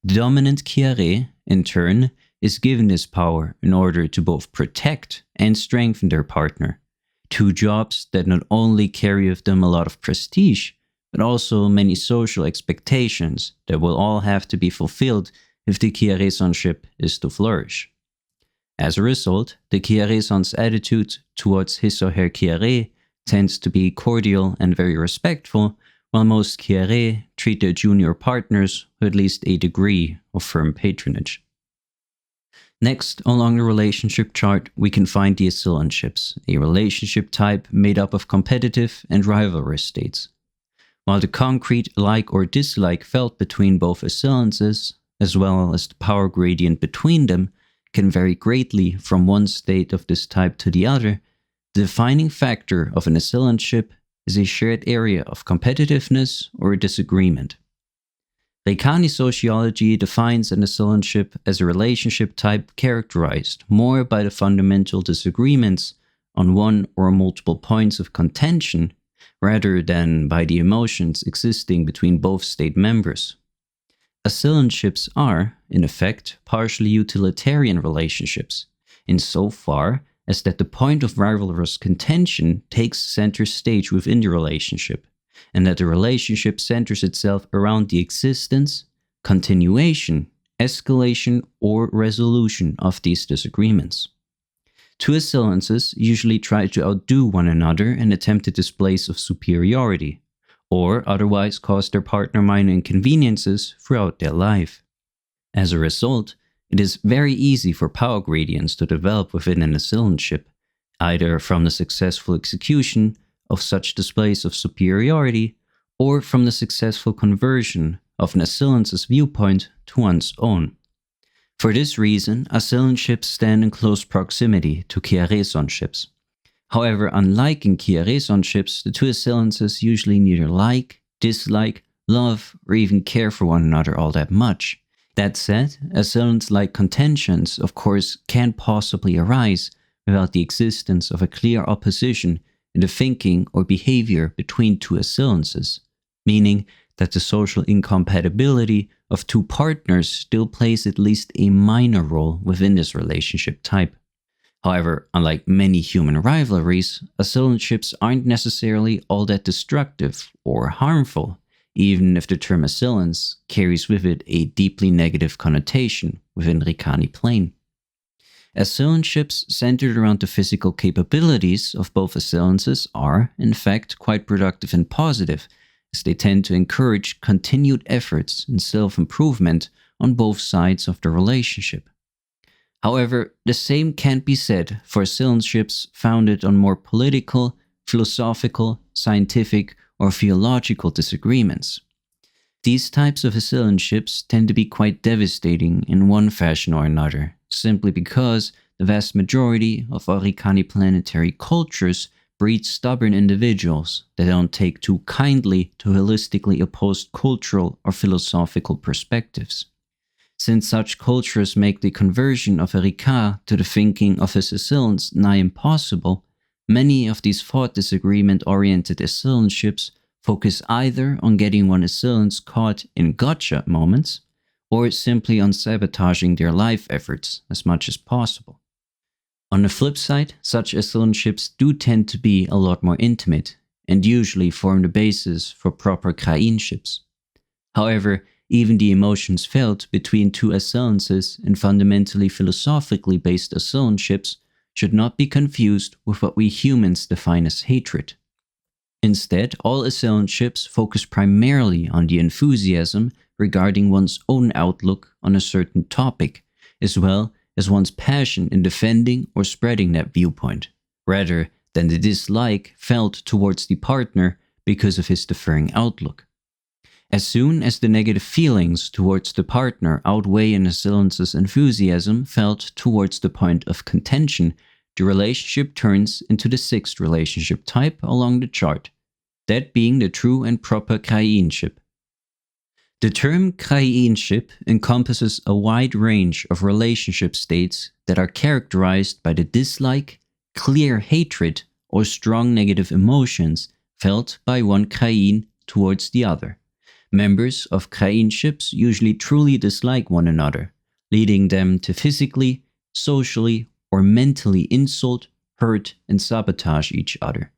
The dominant Kihare, in turn, is given this power in order to both protect and strengthen their partner, two jobs that not only carry with them a lot of prestige, but also many social expectations that will all have to be fulfilled if the Kihares'on ship is to flourish. As a result, the Kihares'on's attitude towards his or her Kihare tends to be cordial and very respectful, while most Kihare treat their junior partners with at least a degree of firm patronage. Next, along the relationship chart, we can find the Asil'lenz ships, a relationship type made up of competitive and rivalrous states. While the concrete like or dislike felt between both Asil'lenzes, as well as the power gradient between them, can vary greatly from one state of this type to the other, the defining factor of an Asil'lenz ship is a shared area of competitiveness or disagreement. Rykani sociology defines an Asil'lenz ship as a relationship type characterized more by the fundamental disagreements on one or multiple points of contention rather than by the emotions existing between both state members. Asil'lenzships are, in effect, partially utilitarian relationships, insofar as that the point of rivalrous contention takes center stage within the relationship, and that the relationship centers itself around the existence, continuation, escalation, or resolution of these disagreements. Two Asil'lenzes usually try to outdo one another in attempted displays of superiority, or otherwise cause their partner minor inconveniences throughout their life. As a result, it is very easy for power gradients to develop within an Asil'lenzship, either from the successful execution of such displays of superiority, or from the successful conversion of an Asil'lenz's viewpoint to one's own. For this reason, Asil'lenzships stand in close proximity to Kihares'on ships. However, unlike in Kihares'on ships, the two Asil'lenzes usually neither like, dislike, love, or even care for one another all that much. That said, Asil'lenz-like contentions, of course, can't possibly arise without the existence of a clear opposition in the thinking or behavior between two Asil'lenzes, meaning that the social incompatibility of two partners still plays at least a minor role within this relationship type. However, unlike many human rivalries, Asil'lenzships aren't necessarily all that destructive or harmful, even if the term Asil'lenz carries with it a deeply negative connotation within Rykani plane. Asil'lenzships centered around the physical capabilities of both Asil'lenzes are, in fact, quite productive and positive, as they tend to encourage continued efforts in self-improvement on both sides of the relationship. However, the same can't be said for Asil'lenzships founded on more political, philosophical, scientific, or theological disagreements. These types of Asil'lenzships tend to be quite devastating in one fashion or another, simply because the vast majority of our Rykani planetary cultures breed stubborn individuals that don't take too kindly to holistically opposed cultural or philosophical perspectives. Since such cultures make the conversion of a Rika to the thinking of his Asil'lenz nigh impossible, many of these thought disagreement-oriented Asil'lenzships focus either on getting one Asil'lenz caught in gotcha moments, or simply on sabotaging their life efforts as much as possible. On the flip side, such Asil'lenzships do tend to be a lot more intimate, and usually form the basis for proper Krayiin ships. However, even the emotions felt between two Asil'lenzes in fundamentally philosophically based Asil'lenzships should not be confused with what we humans define as hatred. Instead, all Asil'lenzships focus primarily on the enthusiasm regarding one's own outlook on a certain topic, as well as one's passion in defending or spreading that viewpoint, rather than the dislike felt towards the partner because of his differing outlook. As soon as the negative feelings towards the partner outweigh an Asil'lenz's enthusiasm felt towards the point of contention, the relationship turns into the sixth relationship type along the chart, that being the true and proper Krayiin ship. The term Krayiin ship encompasses a wide range of relationship states that are characterized by the dislike, clear hatred, or strong negative emotions felt by one Krayiin towards the other. Members of Krayiin ships usually truly dislike one another, leading them to physically, socially, or mentally insult, hurt, and sabotage each other.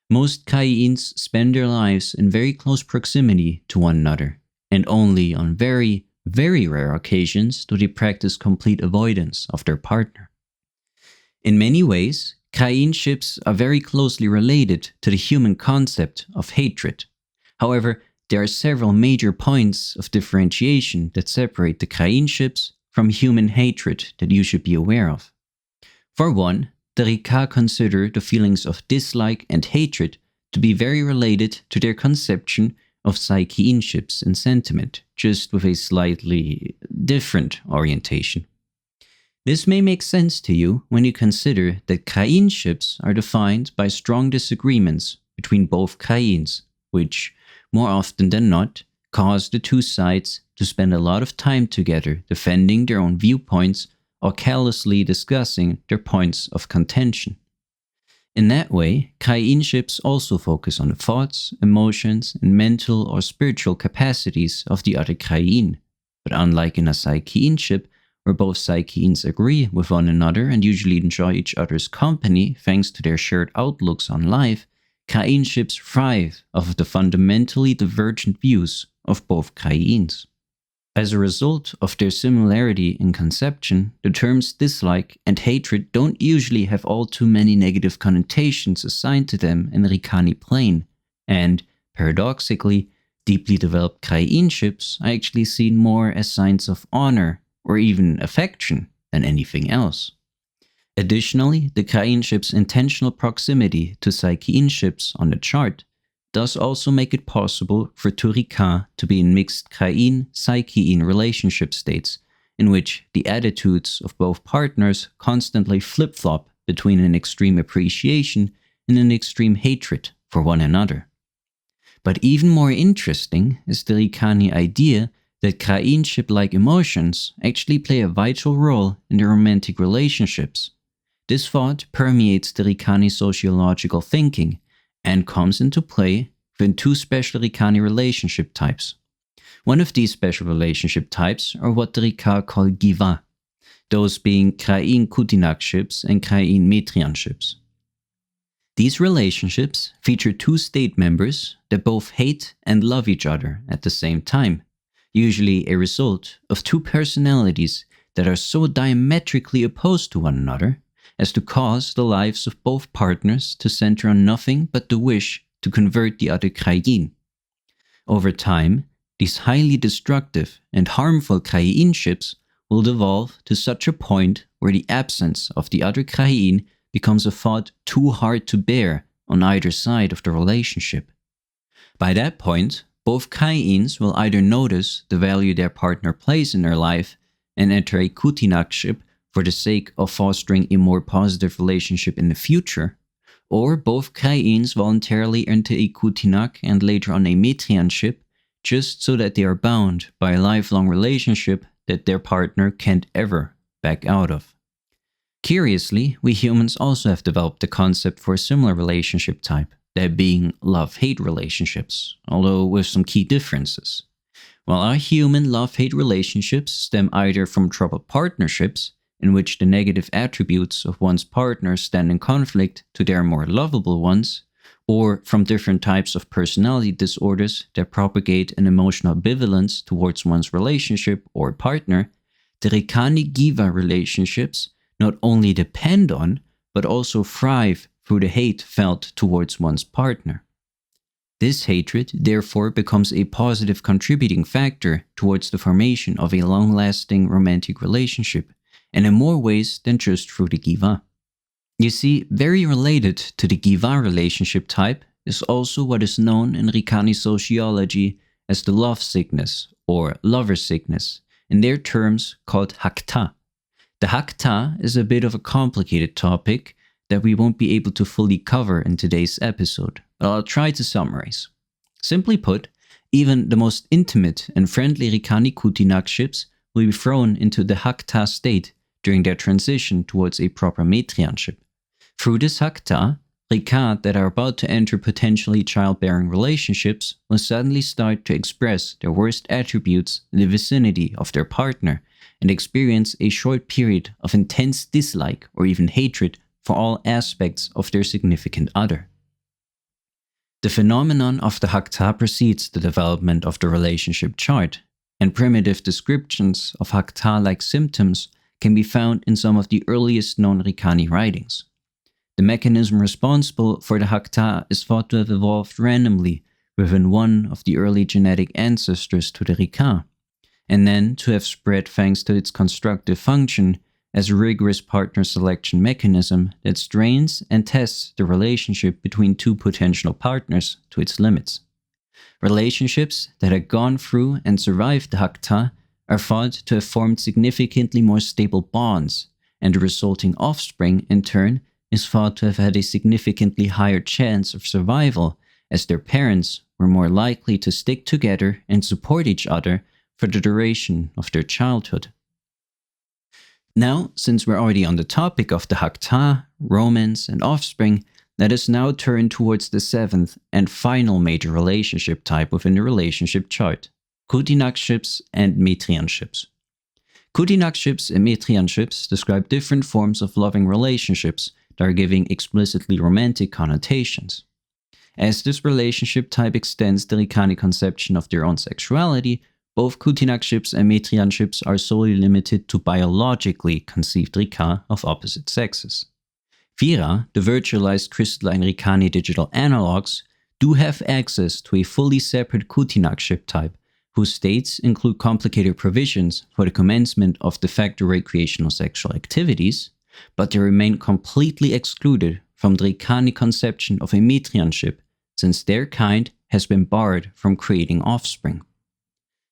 Most Krayiins spend their lives in very close proximity to one another, and only on very, very rare occasions do they practice complete avoidance of their partner. In many ways, Krayiin ships are very closely related to the human concept of hatred. However, there are several major points of differentiation that separate the Krayiin ships from human hatred that you should be aware of. For one, the Rika consider the feelings of dislike and hatred to be very related to their conception of Saikiin ships in sentiment, just with a slightly different orientation. This may make sense to you when you consider that Krayiin ships are defined by strong disagreements between both Krayiins, which, more often than not, cause the two sides to spend a lot of time together defending their own viewpoints or callously discussing their points of contention. In that way, Krayiin ships also focus on the thoughts, emotions, and mental or spiritual capacities of the other Krayiin. But unlike in a Saikiin ship, where both Saikiins agree with one another and usually enjoy each other's company thanks to their shared outlooks on life, Krayiin ships thrive off of the fundamentally divergent views of both Krayiins. As a result of their similarity in conception, the terms dislike and hatred don't usually have all too many negative connotations assigned to them in the Rykani plane, and, paradoxically, deeply developed Krayiin ships are actually seen more as signs of honor or even affection than anything else. Additionally, the Krayiin ship's intentional proximity to Saikiin ships on the chart does also make it possible for two Rika to be in mixed Krayiin-Saikiin relationship states, in which the attitudes of both partners constantly flip-flop between an extreme appreciation and an extreme hatred for one another. But even more interesting is the Rykani idea that Krayiin ship-like emotions actually play a vital role in their romantic relationships. This thought permeates the Rykani sociological thinking and comes into play within two special Rykani relationship types. One of these special relationship types are what the Rika call Giw'a, those being Krayiin Cutinag ships and Krayiin Metrian ships. These relationships feature two state members that both hate and love each other at the same time, usually a result of two personalities that are so diametrically opposed to one another as to cause the lives of both partners to center on nothing but the wish to convert the other Krayiin. Over time, these highly destructive and harmful Krayiin ships will devolve to such a point where the absence of the other Krayiin becomes a thought too hard to bear on either side of the relationship. By that point, both Krayiins will either notice the value their partner plays in their life and enter a Cutinag ship for the sake of fostering a more positive relationship in the future, or both Krayiins voluntarily enter a Cutinag and later on a Metrian ship just so that they are bound by a lifelong relationship that their partner can't ever back out of. Curiously, we humans also have developed the concept for a similar relationship type, that being love-hate relationships, although with some key differences. While our human love-hate relationships stem either from troubled partnerships, in which the negative attributes of one's partner stand in conflict to their more lovable ones, or from different types of personality disorders that propagate an emotional ambivalence towards one's relationship or partner, the Rykani-Giw'a relationships not only depend on, but also thrive through the hate felt towards one's partner. This hatred therefore becomes a positive contributing factor towards the formation of a long-lasting romantic relationship, and in more ways than just through the Giw'a. You see, very related to the Giw'a relationship type is also what is known in Rykani sociology as the love sickness or lover sickness, in their terms called Hak'ta. The Hak'ta is a bit of a complicated topic that we won't be able to fully cover in today's episode, but I'll try to summarize. Simply put, even the most intimate and friendly Rykani Cutinag ships will be thrown into the Hak'ta state during their transition towards a proper Metrian ship. Through this Hak'ta, Rika that are about to enter potentially childbearing relationships will suddenly start to express their worst attributes in the vicinity of their partner and experience a short period of intense dislike or even hatred for all aspects of their significant other. The phenomenon of the Hak'ta precedes the development of the relationship chart, and primitive descriptions of Hak'ta-like symptoms can be found in some of the earliest known Rykani writings. The mechanism responsible for the Hak'ta is thought to have evolved randomly within one of the early genetic ancestors to the Rika, and then to have spread thanks to its constructive function as a rigorous partner selection mechanism that strains and tests the relationship between two potential partners to its limits. Relationships that have gone through and survived the Hak'ta are thought to have formed significantly more stable bonds, and the resulting offspring, in turn, is thought to have had a significantly higher chance of survival, as their parents were more likely to stick together and support each other for the duration of their childhood. Now, since we're already on the topic of the Hak'ta, romance, and offspring, Let us now turn towards the seventh and final major relationship type within the relationship chart: Cutinagships and Metrianships. Cutinagships and Metrianships describe different forms of loving relationships that are giving explicitly romantic connotations. As this relationship type extends the Rykani conception of their own sexuality, both Cutinagships and Metrianships are solely limited to biologically conceived Rika of opposite sexes. ViRa, the virtualized crystalline Rykani digital analogs, do have access to a fully separate Cutinagship type, whose states include complicated provisions for the commencement of de facto recreational sexual activities, but they remain completely excluded from the Rykani conception of a Metrianship, since their kind has been barred from creating offspring.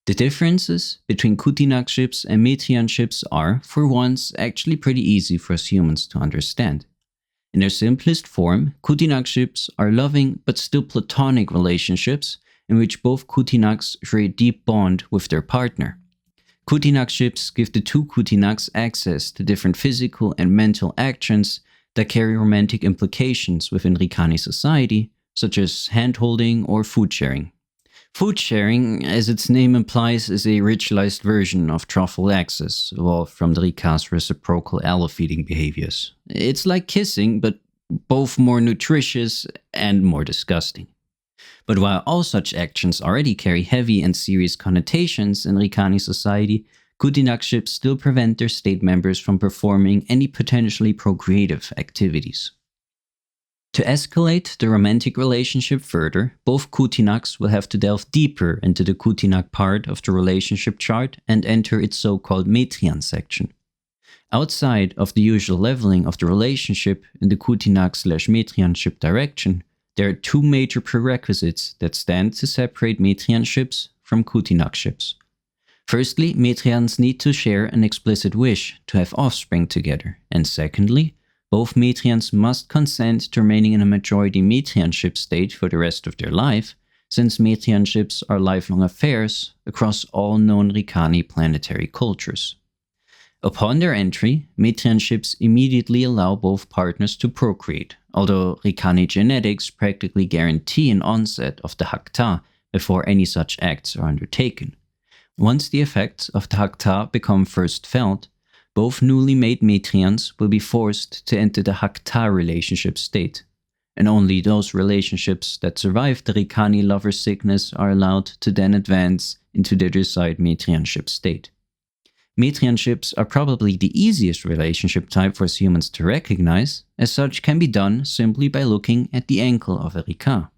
The differences between Cutinagships and Metrianships are, for once, actually pretty easy for us humans to understand. In their simplest form, Cutinagships are loving but still platonic relationships in which both Cutinags share a deep bond with their partner. Cutinagships give the two Cutinags access to different physical and mental actions that carry romantic implications within Rykani society, such as hand-holding or food sharing. Food sharing, as its name implies, is a ritualized version of truffle access, evolved from the Rika's reciprocal allo-feeding behaviors. It's like kissing, but both more nutritious and more disgusting. But while all such actions already carry heavy and serious connotations in Rykani society, Cutinagships still prevent their state members from performing any potentially procreative activities. To escalate the romantic relationship further, both Cutinags will have to delve deeper into the Cutinag part of the relationship chart and enter its so-called Metrian section. Outside of the usual leveling of the relationship in the Cutinag/Metrianship direction, there are two major prerequisites that stand to separate Metrianships from Cutinagships. Firstly, Metrians need to share an explicit wish to have offspring together, and secondly, both Metrians must consent to remaining in a majority Metrianship state for the rest of their life, since Metrianships are lifelong affairs across all known Rykani planetary cultures. Upon their entry, Metrianships immediately allow both partners to procreate, although Rykani genetics practically guarantee an onset of the Hak'ta before any such acts are undertaken. Once the effects of the Hak'ta become first felt, both newly made Metrians will be forced to enter the Hak'ta relationship state, and only those relationships that survive the Rykani lover sickness are allowed to then advance into their desired Metrianship state. Metrianships are probably the easiest relationship type for us humans to recognize, as such can be done simply by looking at the ankle of a Rika.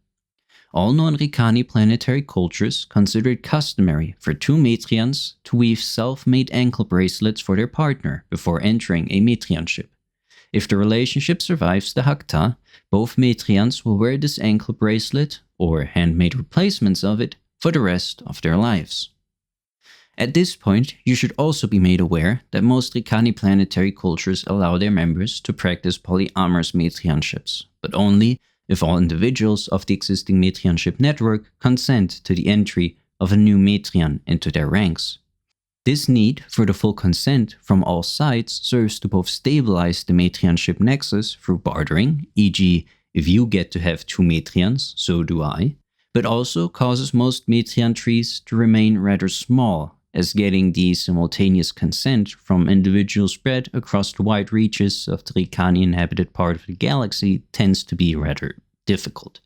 All known Rykani planetary cultures consider it customary for two Metrians to weave self-made ankle bracelets for their partner before entering a Metrianship. If the relationship survives the Hak'ta, both Metrians will wear this ankle bracelet, or handmade replacements of it, for the rest of their lives. At this point, you should also be made aware that most Rykani planetary cultures allow their members to practice polyamorous Metrianships, but only if all individuals of the existing Metrianship network consent to the entry of a new Metrian into their ranks. This need for the full consent from all sides serves to both stabilize the Metrianship nexus through bartering, e.g., if you get to have two Metrians, so do I, but also causes most Metrian trees to remain rather small, as getting the simultaneous consent from individuals spread across the wide reaches of the Rykani inhabited part of the galaxy tends to be rather difficult.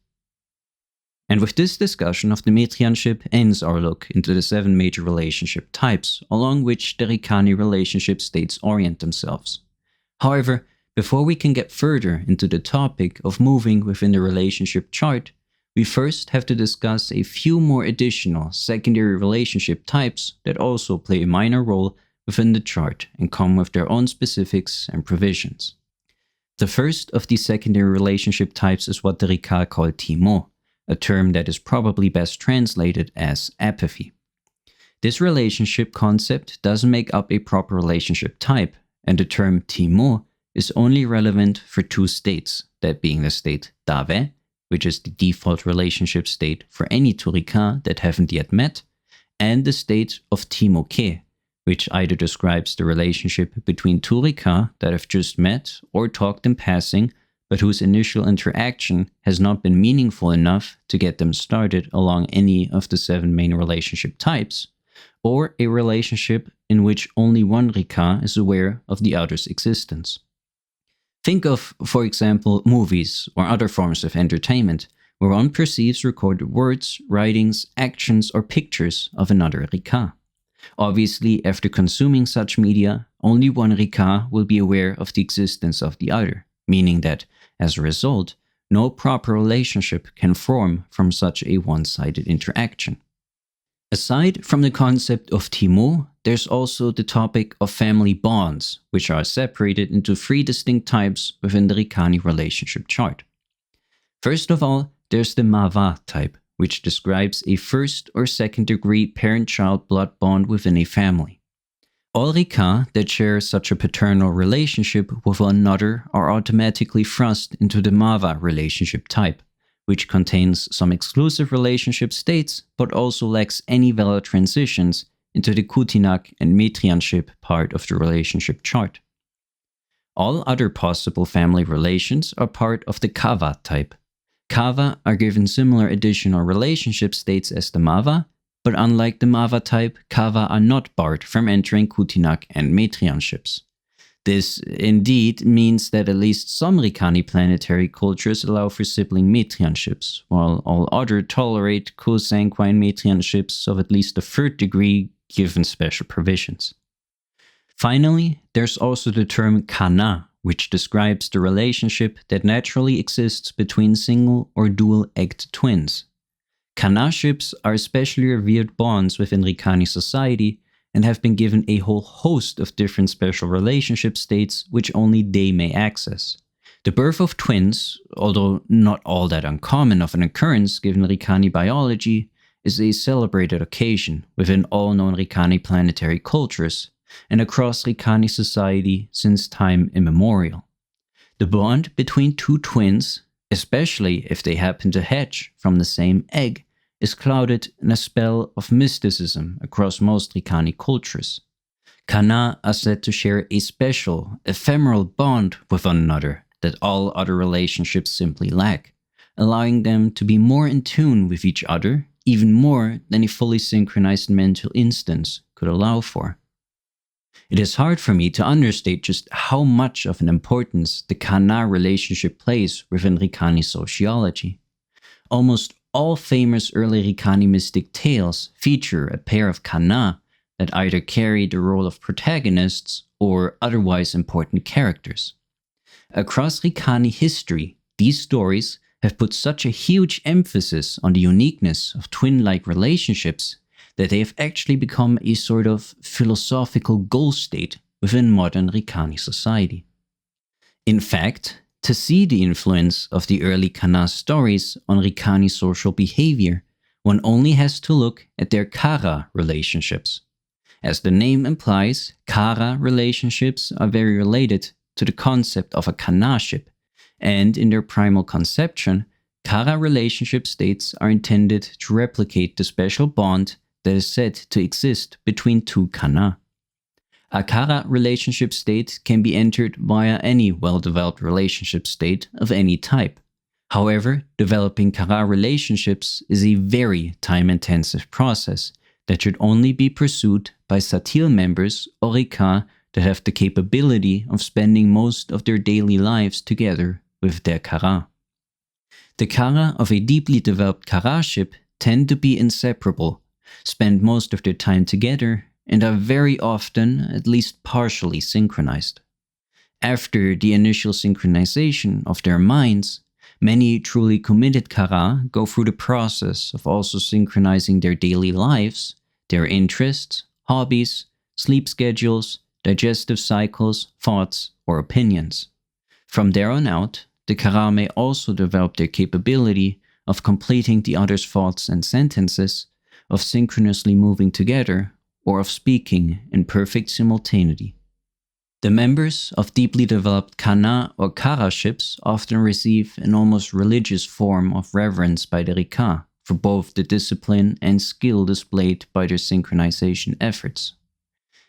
And with this discussion of the Metrianship ends our look into the 7 major relationship types, along which the Rykani relationship states orient themselves. However, before we can get further into the topic of moving within the relationship chart, we first have to discuss a few more additional secondary relationship types that also play a minor role within the chart and come with their own specifics and provisions. The first of these secondary relationship types is what the Rika call Thi'mo, a term that is probably best translated as apathy. This relationship concept doesn't make up a proper relationship type, and the term Thi'mo is only relevant for 2 states, that being the state Dave, which is the default relationship state for any 2 Rika that haven't yet met, and the state of Thi'moke, which either describes the relationship between 2 Rika that have just met or talked in passing, but whose initial interaction has not been meaningful enough to get them started along any of the 7 main relationship types, or a relationship in which only one Rika is aware of the other's existence. Think of, for example, movies or other forms of entertainment, where one perceives recorded words, writings, actions, or pictures of another Rika. Obviously, after consuming such media, only one Rika will be aware of the existence of the other, meaning that, as a result, no proper relationship can form from such a one-sided interaction. Aside from the concept of Thi'mo, there's also the topic of family bonds, which are separated into 3 distinct types within the Rykani relationship chart. First of all, there's the Mawa type, which describes a first or second degree parent-child blood bond within a family. All Rika that share such a paternal relationship with one another are automatically thrust into the Mawa relationship type, which contains some exclusive relationship states but also lacks any valid transitions into the Cutinag and Metrianship part of the relationship chart. All other possible family relations are part of the Kawa type. Kawa are given similar additional relationship states as the Mawa, but unlike the Mawa type, Kawa are not barred from entering Cutinag and Metrianships. This indeed means that at least some Rykani planetary cultures allow for sibling Metrianships, while all other tolerate co-sanguine Metrianships of at least the 3rd degree given special provisions. Finally, there's also the term Kana, which describes the relationship that naturally exists between single or dual-egged twins. Kanaships are especially revered bonds within Rykani society and have been given a whole host of different special relationship states which only they may access. The birth of twins, although not all that uncommon of an occurrence given Rykani biology, is a celebrated occasion within all known Rykani planetary cultures and across Rykani society since time immemorial. The bond between 2 twins, especially if they happen to hatch from the same egg, is clouded in a spell of mysticism across most Rykani cultures. Kana are said to share a special, ephemeral bond with one another that all other relationships simply lack, allowing them to be more in tune with each other, even more than a fully synchronized mental instance could allow for. It is hard for me to understate just how much of an importance the Kana relationship plays within Rykani sociology. Almost all famous early Rykani mystic tales feature a pair of Kana that either carry the role of protagonists or otherwise important characters. Across Rykani history, these stories have put such a huge emphasis on the uniqueness of twin-like relationships that they have actually become a sort of philosophical goal state within modern Rykani society. In fact, to see the influence of the early Kana stories on Rykani social behavior, one only has to look at their Kara relationships. As the name implies, Kara relationships are very related to the concept of a Kanaship, and in their primal conception, Kara relationship states are intended to replicate the special bond that is said to exist between 2 Kana. A Kara relationship state can be entered via any well-developed relationship state of any type. However, developing Kara relationships is a very time-intensive process that should only be pursued by Satil members or Rika that have the capability of spending most of their daily lives together with their Kara. The Kara of a deeply developed Karaship tend to be inseparable, spend most of their time together, and are very often at least partially synchronized. After the initial synchronization of their minds, many truly committed Kara go through the process of also synchronizing their daily lives, their interests, hobbies, sleep schedules, digestive cycles, thoughts, or opinions. From there on out, the Kara may also develop their capability of completing the other's thoughts and sentences, of synchronously moving together, or of speaking in perfect simultaneity. The members of deeply developed Kana or Karaships often receive an almost religious form of reverence by the Rika for both the discipline and skill displayed by their synchronization efforts.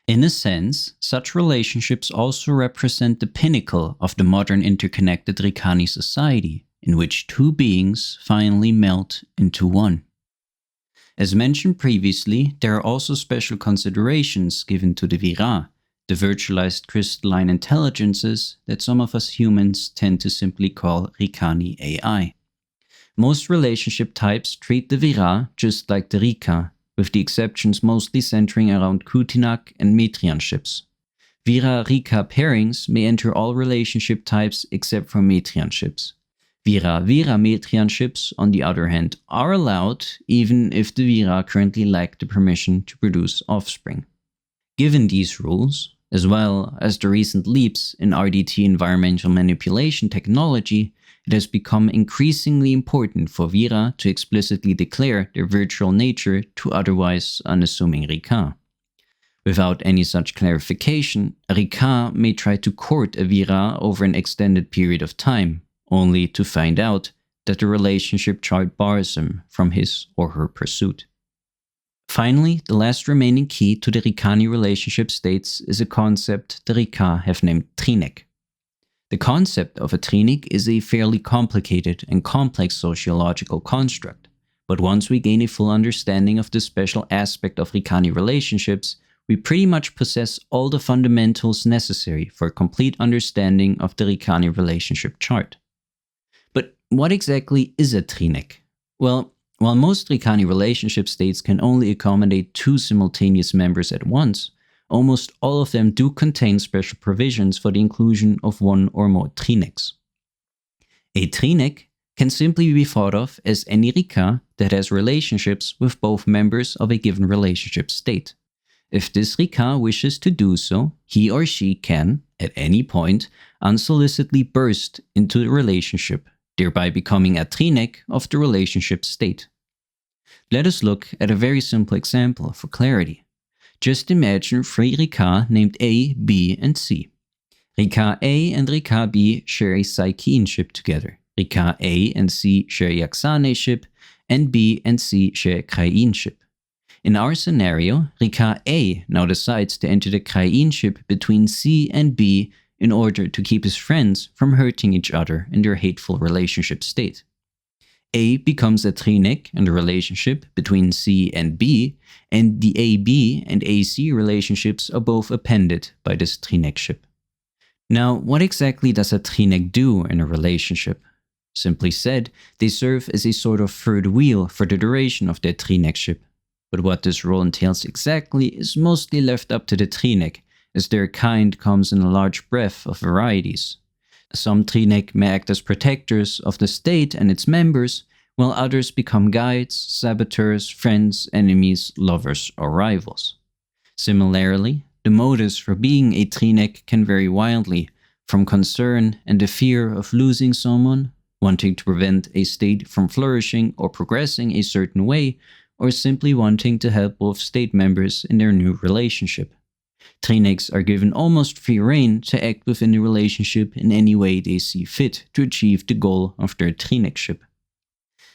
In a sense, such relationships also represent the pinnacle of the modern interconnected Rykani society, in which two beings finally melt into one. As mentioned previously, there are also special considerations given to the ViRa, the virtualized crystalline intelligences that some of us humans tend to simply call Rykani AI. Most relationship types treat the ViRa just like the Rika, with the exceptions mostly centering around Cutinag and Metrian ships. ViRa-Rika pairings may enter all relationship types except for Metrian ships. ViRa-ViRa Metrian ships, on the other hand, are allowed even if the ViRa currently lack the permission to produce offspring. Given these rules, as well as the recent leaps in RDT environmental manipulation technology, it has become increasingly important for ViRa to explicitly declare their virtual nature to otherwise unassuming Rika. Without any such clarification, a Rika may try to court a ViRa over an extended period of time, only to find out that the relationship chart bars him from his or her pursuit. Finally, the last remaining key to the Rykani relationship states is a concept the Rika have named Trinek. The concept of a Trinek is a fairly complicated and complex sociological construct, but once we gain a full understanding of this special aspect of Rykani relationships, we pretty much possess all the fundamentals necessary for a complete understanding of the Rykani relationship chart. But what exactly is a Trinek? Well, while most Rykani relationship states can only accommodate two simultaneous members at once, almost all of them do contain special provisions for the inclusion of one or more Trineks. A Trinek can simply be thought of as any Rika that has relationships with both members of a given relationship state. If this Rika wishes to do so, he or she can, at any point, unsolicitedly burst into the relationship, thereby becoming a Trinek of the relationship state. Let us look at a very simple example for clarity. Just imagine three Rika named A, B, and C. Rika A and Rika B share a Saikiin ship together. Rika A and C share a Yaxanei ship, and B and C share a Krayiin ship. In our scenario, Rika A now decides to enter the Krayiin ship between C and B in order to keep his friends from hurting each other in their hateful relationship state. A becomes a Trinek in the relationship between C and B, and the AB and AC relationships are both appended by this Trinek ship. Now, what exactly does a Trinek do in a relationship? Simply said, they serve as a sort of third wheel for the duration of their Trinek ship. But what this role entails exactly is mostly left up to the Trinek, as their kind comes in a large breadth of varieties. Some Trinek may act as protectors of the state and its members, while others become guides, saboteurs, friends, enemies, lovers, or rivals. Similarly, the motives for being a Trinek can vary wildly, from concern and the fear of losing someone, wanting to prevent a state from flourishing or progressing a certain way, or simply wanting to help both state members in their new relationship. Trineks are given almost free rein to act within the relationship in any way they see fit to achieve the goal of their Trinekship.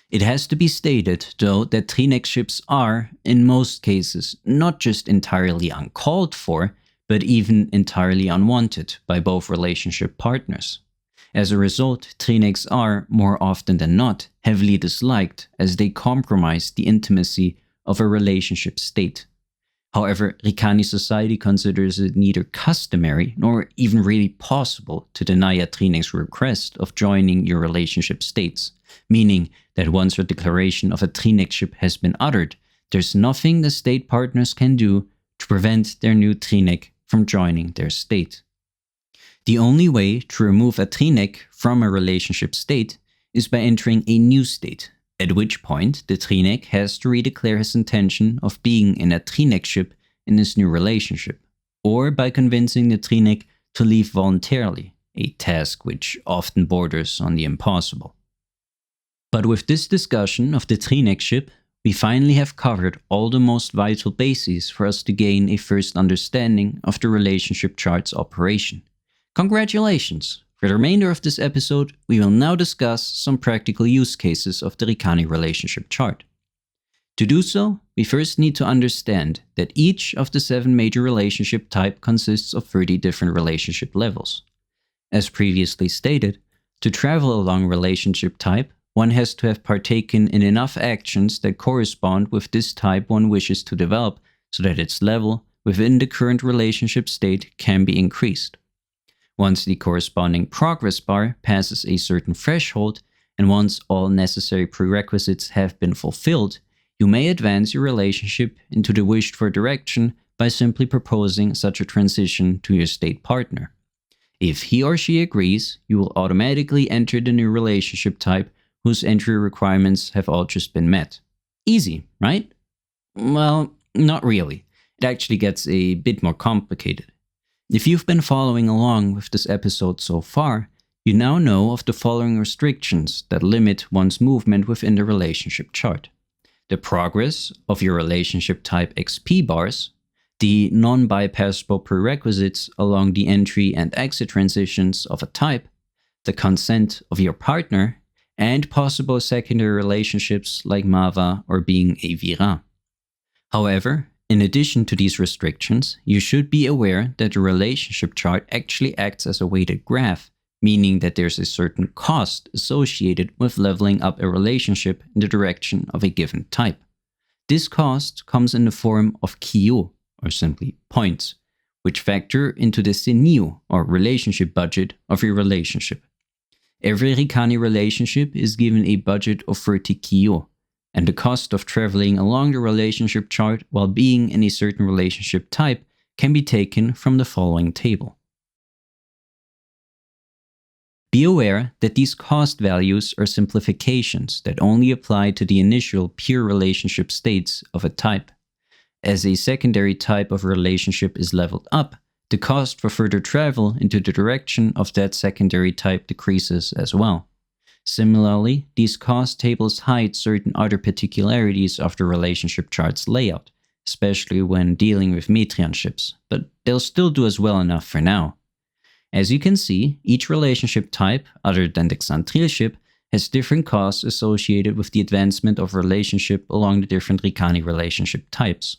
It has to be stated, though, that Trinekships are, in most cases, not just entirely uncalled for, but even entirely unwanted by both relationship partners. As a result, Trineks are, more often than not, heavily disliked as they compromise the intimacy of a relationship state. However, Rykani society considers it neither customary nor even really possible to deny a Trinek's request of joining your relationship states, meaning that once a declaration of a Trinekship has been uttered, there's nothing the state partners can do to prevent their new Trinek from joining their state. The only way to remove a Trinek from a relationship state is by entering a new state, at which point the Trinek has to redeclare his intention of being in a Trinekship in this new relationship, or by convincing the Trinek to leave voluntarily, a task which often borders on the impossible. But with this discussion of the Trinekship, we finally have covered all the most vital bases for us to gain a first understanding of the relationship chart's operation. Congratulations! For the remainder of this episode, we will now discuss some practical use cases of the Rykani relationship chart. To do so, we first need to understand that each of the 7 major relationship types consists of 30 different relationship levels. As previously stated, to travel along relationship type, one has to have partaken in enough actions that correspond with this type one wishes to develop so that its level within the current relationship state can be increased. Once the corresponding progress bar passes a certain threshold, and once all necessary prerequisites have been fulfilled, you may advance your relationship into the wished for direction by simply proposing such a transition to your state partner. If he or she agrees, you will automatically enter the new relationship type whose entry requirements have all just been met. Easy, right? Well, not really. It actually gets a bit more complicated. If you've been following along with this episode so far, you now know of the following restrictions that limit one's movement within the relationship chart. The progress of your relationship type XP bars, the non-bypassable prerequisites along the entry and exit transitions of a type, the consent of your partner, and possible secondary relationships like Mawa or being a ViRa. However, in addition to these restrictions, you should be aware that the relationship chart actually acts as a weighted graph, meaning that there's a certain cost associated with leveling up a relationship in the direction of a given type. This cost comes in the form of Kijo, or simply points, which factor into the Senijo, or relationship budget, of your relationship. Every Rykani relationship is given a budget of 30 Kijo, and the cost of traveling along the relationship chart while being in a certain relationship type can be taken from the following table. Be aware that these cost values are simplifications that only apply to the initial pure relationship states of a type. As a secondary type of relationship is leveled up, the cost for further travel into the direction of that secondary type decreases as well. Similarly, these cost tables hide certain other particularities of the relationship chart's layout, especially when dealing with Metrian ships, but they'll still do us well enough for now. As you can see, each relationship type, other than the Ksan'tril ship, has different costs associated with the advancement of relationship along the different Rykani relationship types.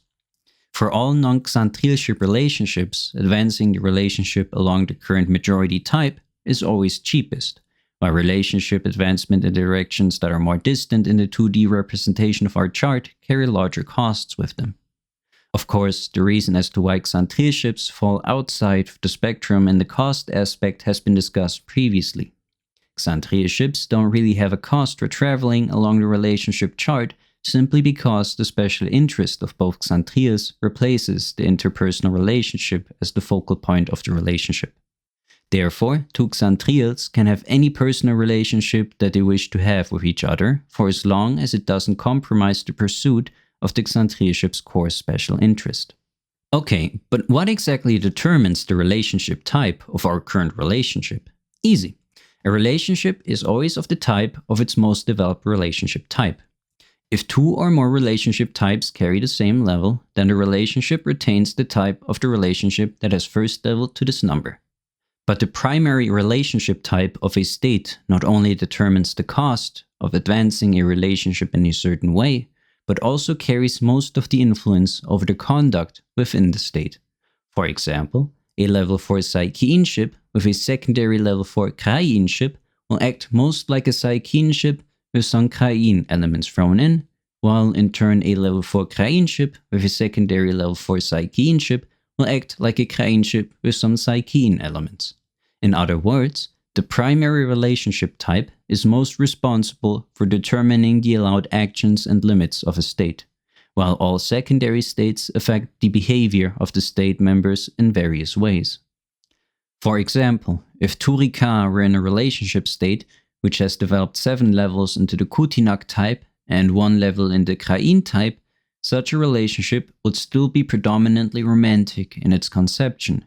For all non-Ksan'tril ship relationships, advancing the relationship along the current majority type is always cheapest, while relationship advancement in directions that are more distant in the 2D representation of our chart carry larger costs with them. Of course, the reason as to why Ksan'tril ships fall outside the spectrum in the cost aspect has been discussed previously. Ksan'tril ships don't really have a cost for traveling along the relationship chart simply because the special interest of both Ksan'trils replaces the interpersonal relationship as the focal point of the relationship. Therefore, two Ksan'trils can have any personal relationship that they wish to have with each other for as long as it doesn't compromise the pursuit of the Ksan'tril ship's core special interest. Okay, but what exactly determines the relationship type of our current relationship? Easy. A relationship is always of the type of its most developed relationship type. If 2 or more relationship types carry the same level, then the relationship retains the type of the relationship that has first leveled to this number. But the primary relationship type of a state not only determines the cost of advancing a relationship in a certain way, but also carries most of the influence over the conduct within the state. For example, a level 4 Saikiin ship with a secondary level 4 Krayiin ship will act most like a Saikiin ship with some Krayiin elements thrown in, while in turn a level 4 Krayiin ship with a secondary level 4 Saikiin ship will act like a Krayiin ship with some Saikiin elements. In other words, the primary relationship type is most responsible for determining the allowed actions and limits of a state, while all secondary states affect the behavior of the state members in various ways. For example, if two Rykani were in a relationship state which has developed 7 levels into the Cutinag type and 1 level in the Krayiin type, such a relationship would still be predominantly romantic in its conception,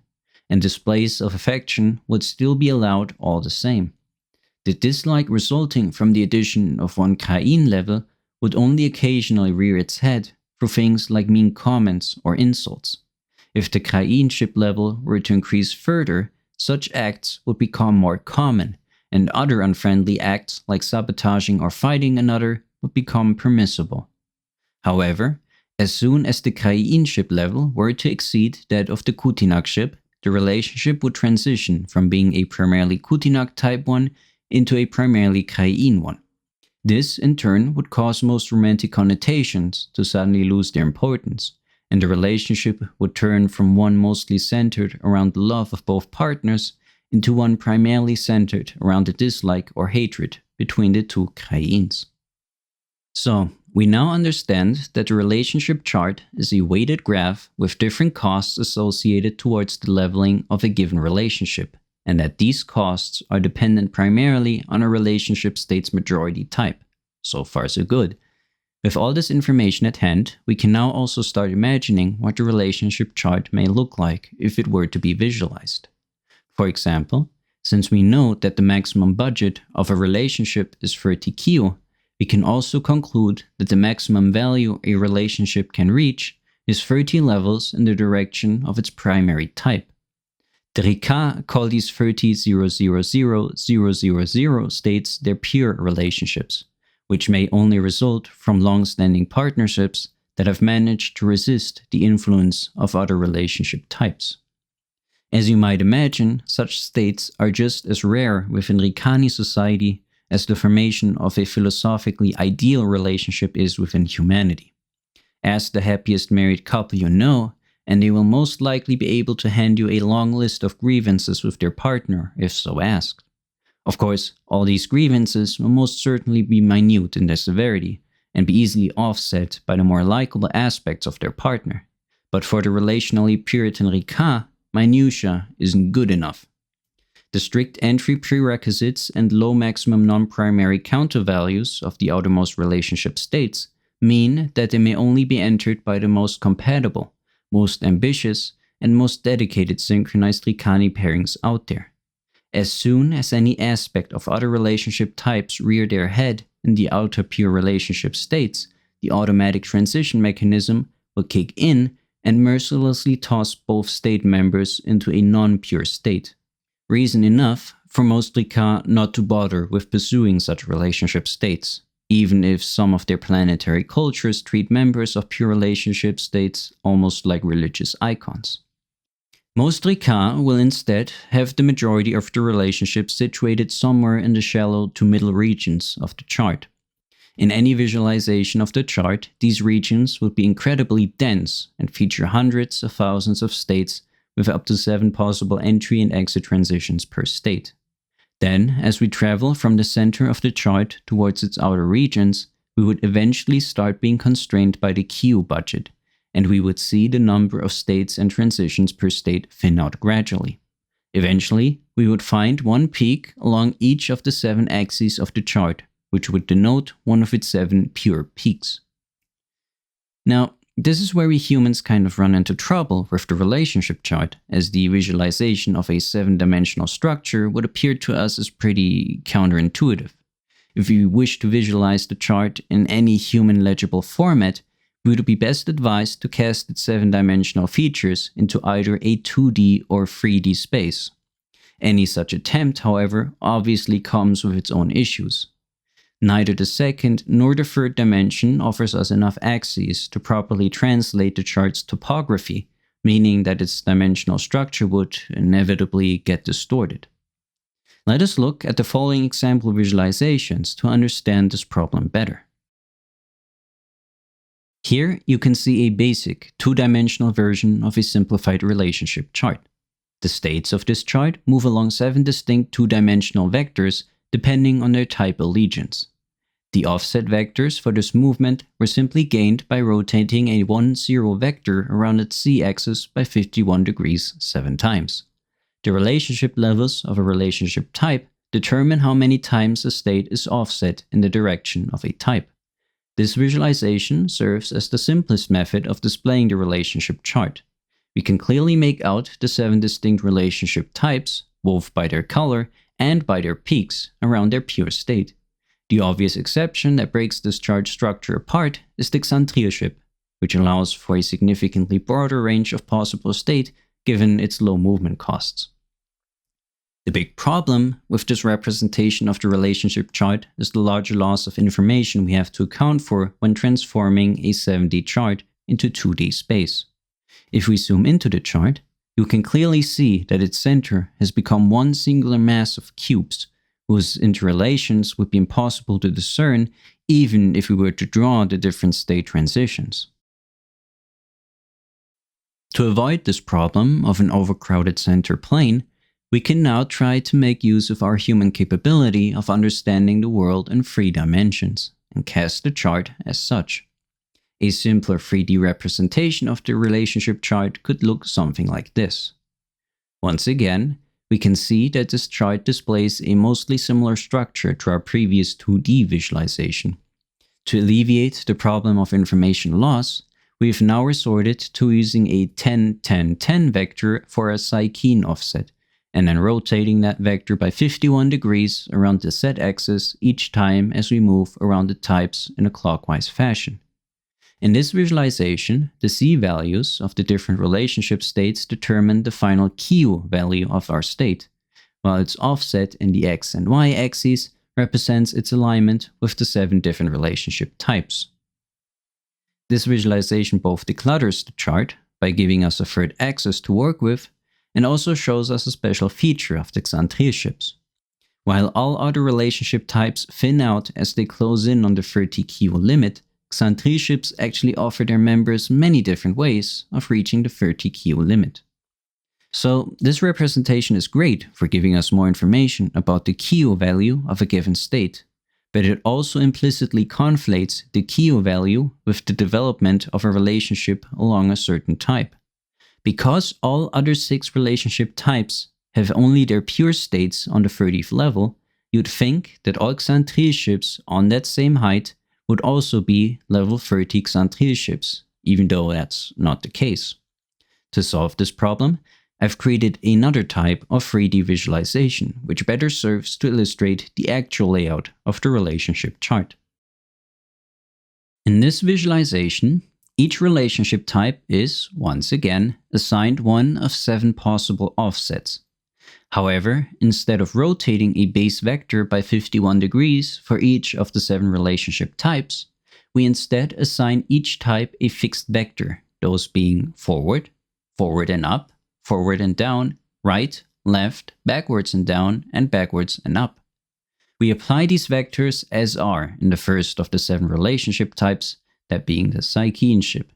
and displays of affection would still be allowed all the same. The dislike resulting from the addition of 1 Krayiin level would only occasionally rear its head through things like mean comments or insults. If the Krayiin ship level were to increase further, such acts would become more common, and other unfriendly acts like sabotaging or fighting another would become permissible. However, As soon as the Krayiin ship level were to exceed that of the Cutinag ship, the relationship would transition from being a primarily Cutinag type one into a primarily Krayiin one. This, in turn, would cause most romantic connotations to suddenly lose their importance, and the relationship would turn from one mostly centered around the love of both partners into one primarily centered around the dislike or hatred between the two Krayiins. So, we now understand that the relationship chart is a weighted graph with different costs associated towards the leveling of a given relationship, and that these costs are dependent primarily on a relationship state's majority type. So far so good. With all this information at hand, we can now also start imagining what the relationship chart may look like if it were to be visualized. For example, since we know that the maximum budget of a relationship is 30 Kijo, we can also conclude that the maximum value a relationship can reach is 30 levels in the direction of its primary type. The Rykani call these 30 000 states their pure relationships, which may only result from long-standing partnerships that have managed to resist the influence of other relationship types. As you might imagine, such states are just as rare within Rykani society as the formation of a philosophically ideal relationship is within humanity. Ask the happiest married couple you know, and they will most likely be able to hand you a long list of grievances with their partner, if so asked. Of course, all these grievances will most certainly be minute in their severity, and be easily offset by the more likable aspects of their partner. But for the relationally Puritan Rykani, minutia isn't good enough. The strict entry prerequisites and low maximum non-primary counter values of the outermost relationship states mean that they may only be entered by the most compatible, most ambitious, and most dedicated synchronized Rykani pairings out there. As soon as any aspect of other relationship types rear their head in the outer pure relationship states, the automatic transition mechanism will kick in and mercilessly toss both state members into a non-pure state. Reason enough for most Rykani not to bother with pursuing such relationship states, even if some of their planetary cultures treat members of pure relationship states almost like religious icons. Most Rykani will instead have the majority of the relationships situated somewhere in the shallow to middle regions of the chart. In any visualization of the chart, these regions would be incredibly dense and feature hundreds of thousands of states with up to 7 possible entry and exit transitions per state. Then, as we travel from the center of the chart towards its outer regions, we would eventually start being constrained by the Kijo budget, and we would see the number of states and transitions per state thin out gradually. Eventually, we would find one peak along each of the 7 axes of the chart, which would denote one of its 7 pure peaks. Now, this is where we humans kind of run into trouble with the relationship chart, as the visualization of a 7-dimensional structure would appear to us as pretty counterintuitive. If we wish to visualize the chart in any human legible format, we would be best advised to cast its 7-dimensional features into either a 2D or 3D space. Any such attempt, however, obviously comes with its own issues. Neither the second nor the third dimension offers us enough axes to properly translate the chart's topography, meaning that its dimensional structure would inevitably get distorted. Let us look at the following example visualizations to understand this problem better. Here you can see a basic 2-dimensional version of a simplified relationship chart. The states of this chart move along 7 distinct 2-dimensional vectors depending on their type allegiance. The offset vectors for this movement were simply gained by rotating a 1-0 vector around its z-axis by 51 degrees 7 times. The relationship levels of a relationship type determine how many times a state is offset in the direction of a type. This visualization serves as the simplest method of displaying the relationship chart. We can clearly make out the 7 distinct relationship types, both by their color and by their peaks, around their pure state. The obvious exception that breaks this chart structure apart is the Ksan'tril ship, which allows for a significantly broader range of possible state given its low movement costs. The big problem with this representation of the relationship chart is the larger loss of information we have to account for when transforming a 7D chart into 2D space. If we zoom into the chart, you can clearly see that its center has become one singular mass of cubes, whose interrelations would be impossible to discern even if we were to draw the different state transitions. To avoid this problem of an overcrowded center plane, we can now try to make use of our human capability of understanding the world in 3 dimensions, and cast the chart as such. A simpler 3D representation of the relationship chart could look something like this. Once again, we can see that this chart displays a mostly similar structure to our previous 2D visualization. To alleviate the problem of information loss, we have now resorted to using a 10-10-10 vector for a Saikiin offset, and then rotating that vector by 51 degrees around the z-axis each time as we move around the types in a clockwise fashion. In this visualization, the z values of the different relationship states determine the final Q value of our state, while its offset in the x and y axes represents its alignment with the 7 different relationship types. This visualization both declutters the chart by giving us a third axis to work with, and also shows us a special feature of the Ksan'tril ships. While all other relationship types thin out as they close in on the 30 Kijo limit, Ksan'tril ships actually offer their members many different ways of reaching the 30 Kijo limit. So this representation is great for giving us more information about the Kijo value of a given state, but it also implicitly conflates the Kijo value with the development of a relationship along a certain type. Because all other 6 relationship types have only their pure states on the 30th level, you'd think that all Ksan'tril ships on that same height would also be level 30 Ksan'tril ships, even though that's not the case. To solve this problem, I've created another type of 3D visualization, which better serves to illustrate the actual layout of the relationship chart. In this visualization, each relationship type is, once again, assigned one of 7 possible offsets. However, instead of rotating a base vector by 51 degrees for each of the 7 relationship types, we instead assign each type a fixed vector, those being forward, forward and up, forward and down, right, left, backwards and down, and backwards and up. We apply these vectors as are in the first of the 7 relationship types, that being the Saikiin ship.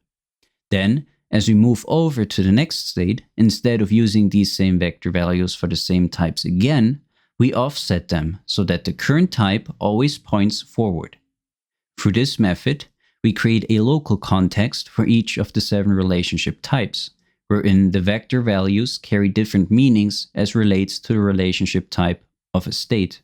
Then, as we move over to the next state, instead of using these same vector values for the same types again, we offset them so that the current type always points forward. Through this method, we create a local context for each of the 7 relationship types, wherein the vector values carry different meanings as relates to the relationship type of a state.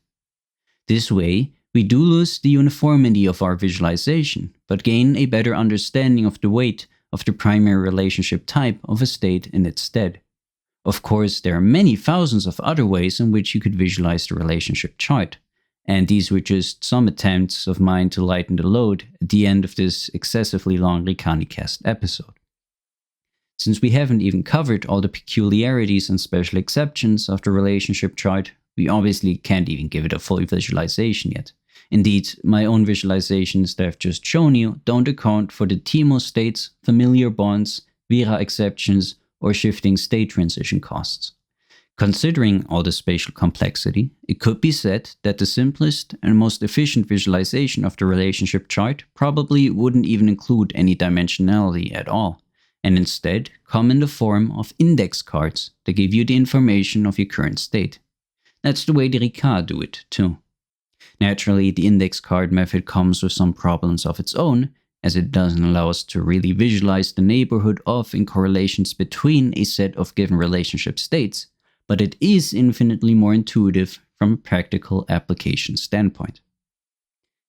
This way, we do lose the uniformity of our visualization, but gain a better understanding of the weight of the primary relationship type of a state in its stead. Of course, there are many thousands of other ways in which you could visualize the relationship chart, and these were just some attempts of mine to lighten the load at the end of this excessively long Rykani-Cast episode. Since we haven't even covered all the peculiarities and special exceptions of the relationship chart, we obviously can't even give it a full visualization yet. Indeed, my own visualizations that I've just shown you don't account for the Thi'mo states, familiar bonds, ViRa exceptions, or shifting state transition costs. Considering all the spatial complexity, it could be said that the simplest and most efficient visualization of the relationship chart probably wouldn't even include any dimensionality at all, and instead come in the form of index cards that give you the information of your current state. That's the way the Rykani do it too. Naturally, the index card method comes with some problems of its own, as it doesn't allow us to really visualize the neighborhood of and correlations between a set of given relationship states, but it is infinitely more intuitive from a practical application standpoint.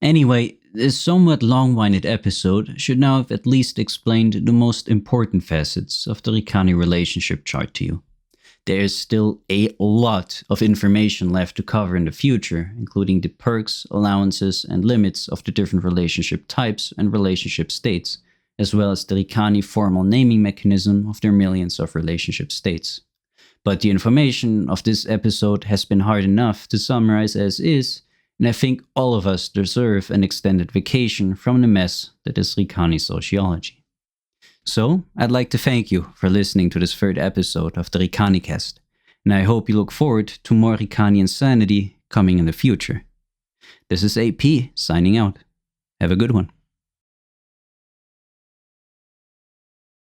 Anyway, this somewhat long-winded episode should now have at least explained the most important facets of the Rykani relationship chart to you. There is still a lot of information left to cover in the future, including the perks, allowances, and limits of the different relationship types and relationship states, as well as the Rykani formal naming mechanism of their millions of relationship states. But the information of this episode has been hard enough to summarize as is, and I think all of us deserve an extended vacation from the mess that is Rykani sociology. So, I'd like to thank you for listening to this third episode of the Rykani-Cast, and I hope you look forward to more Rykani insanity coming in the future. This is AP signing out. Have a good one.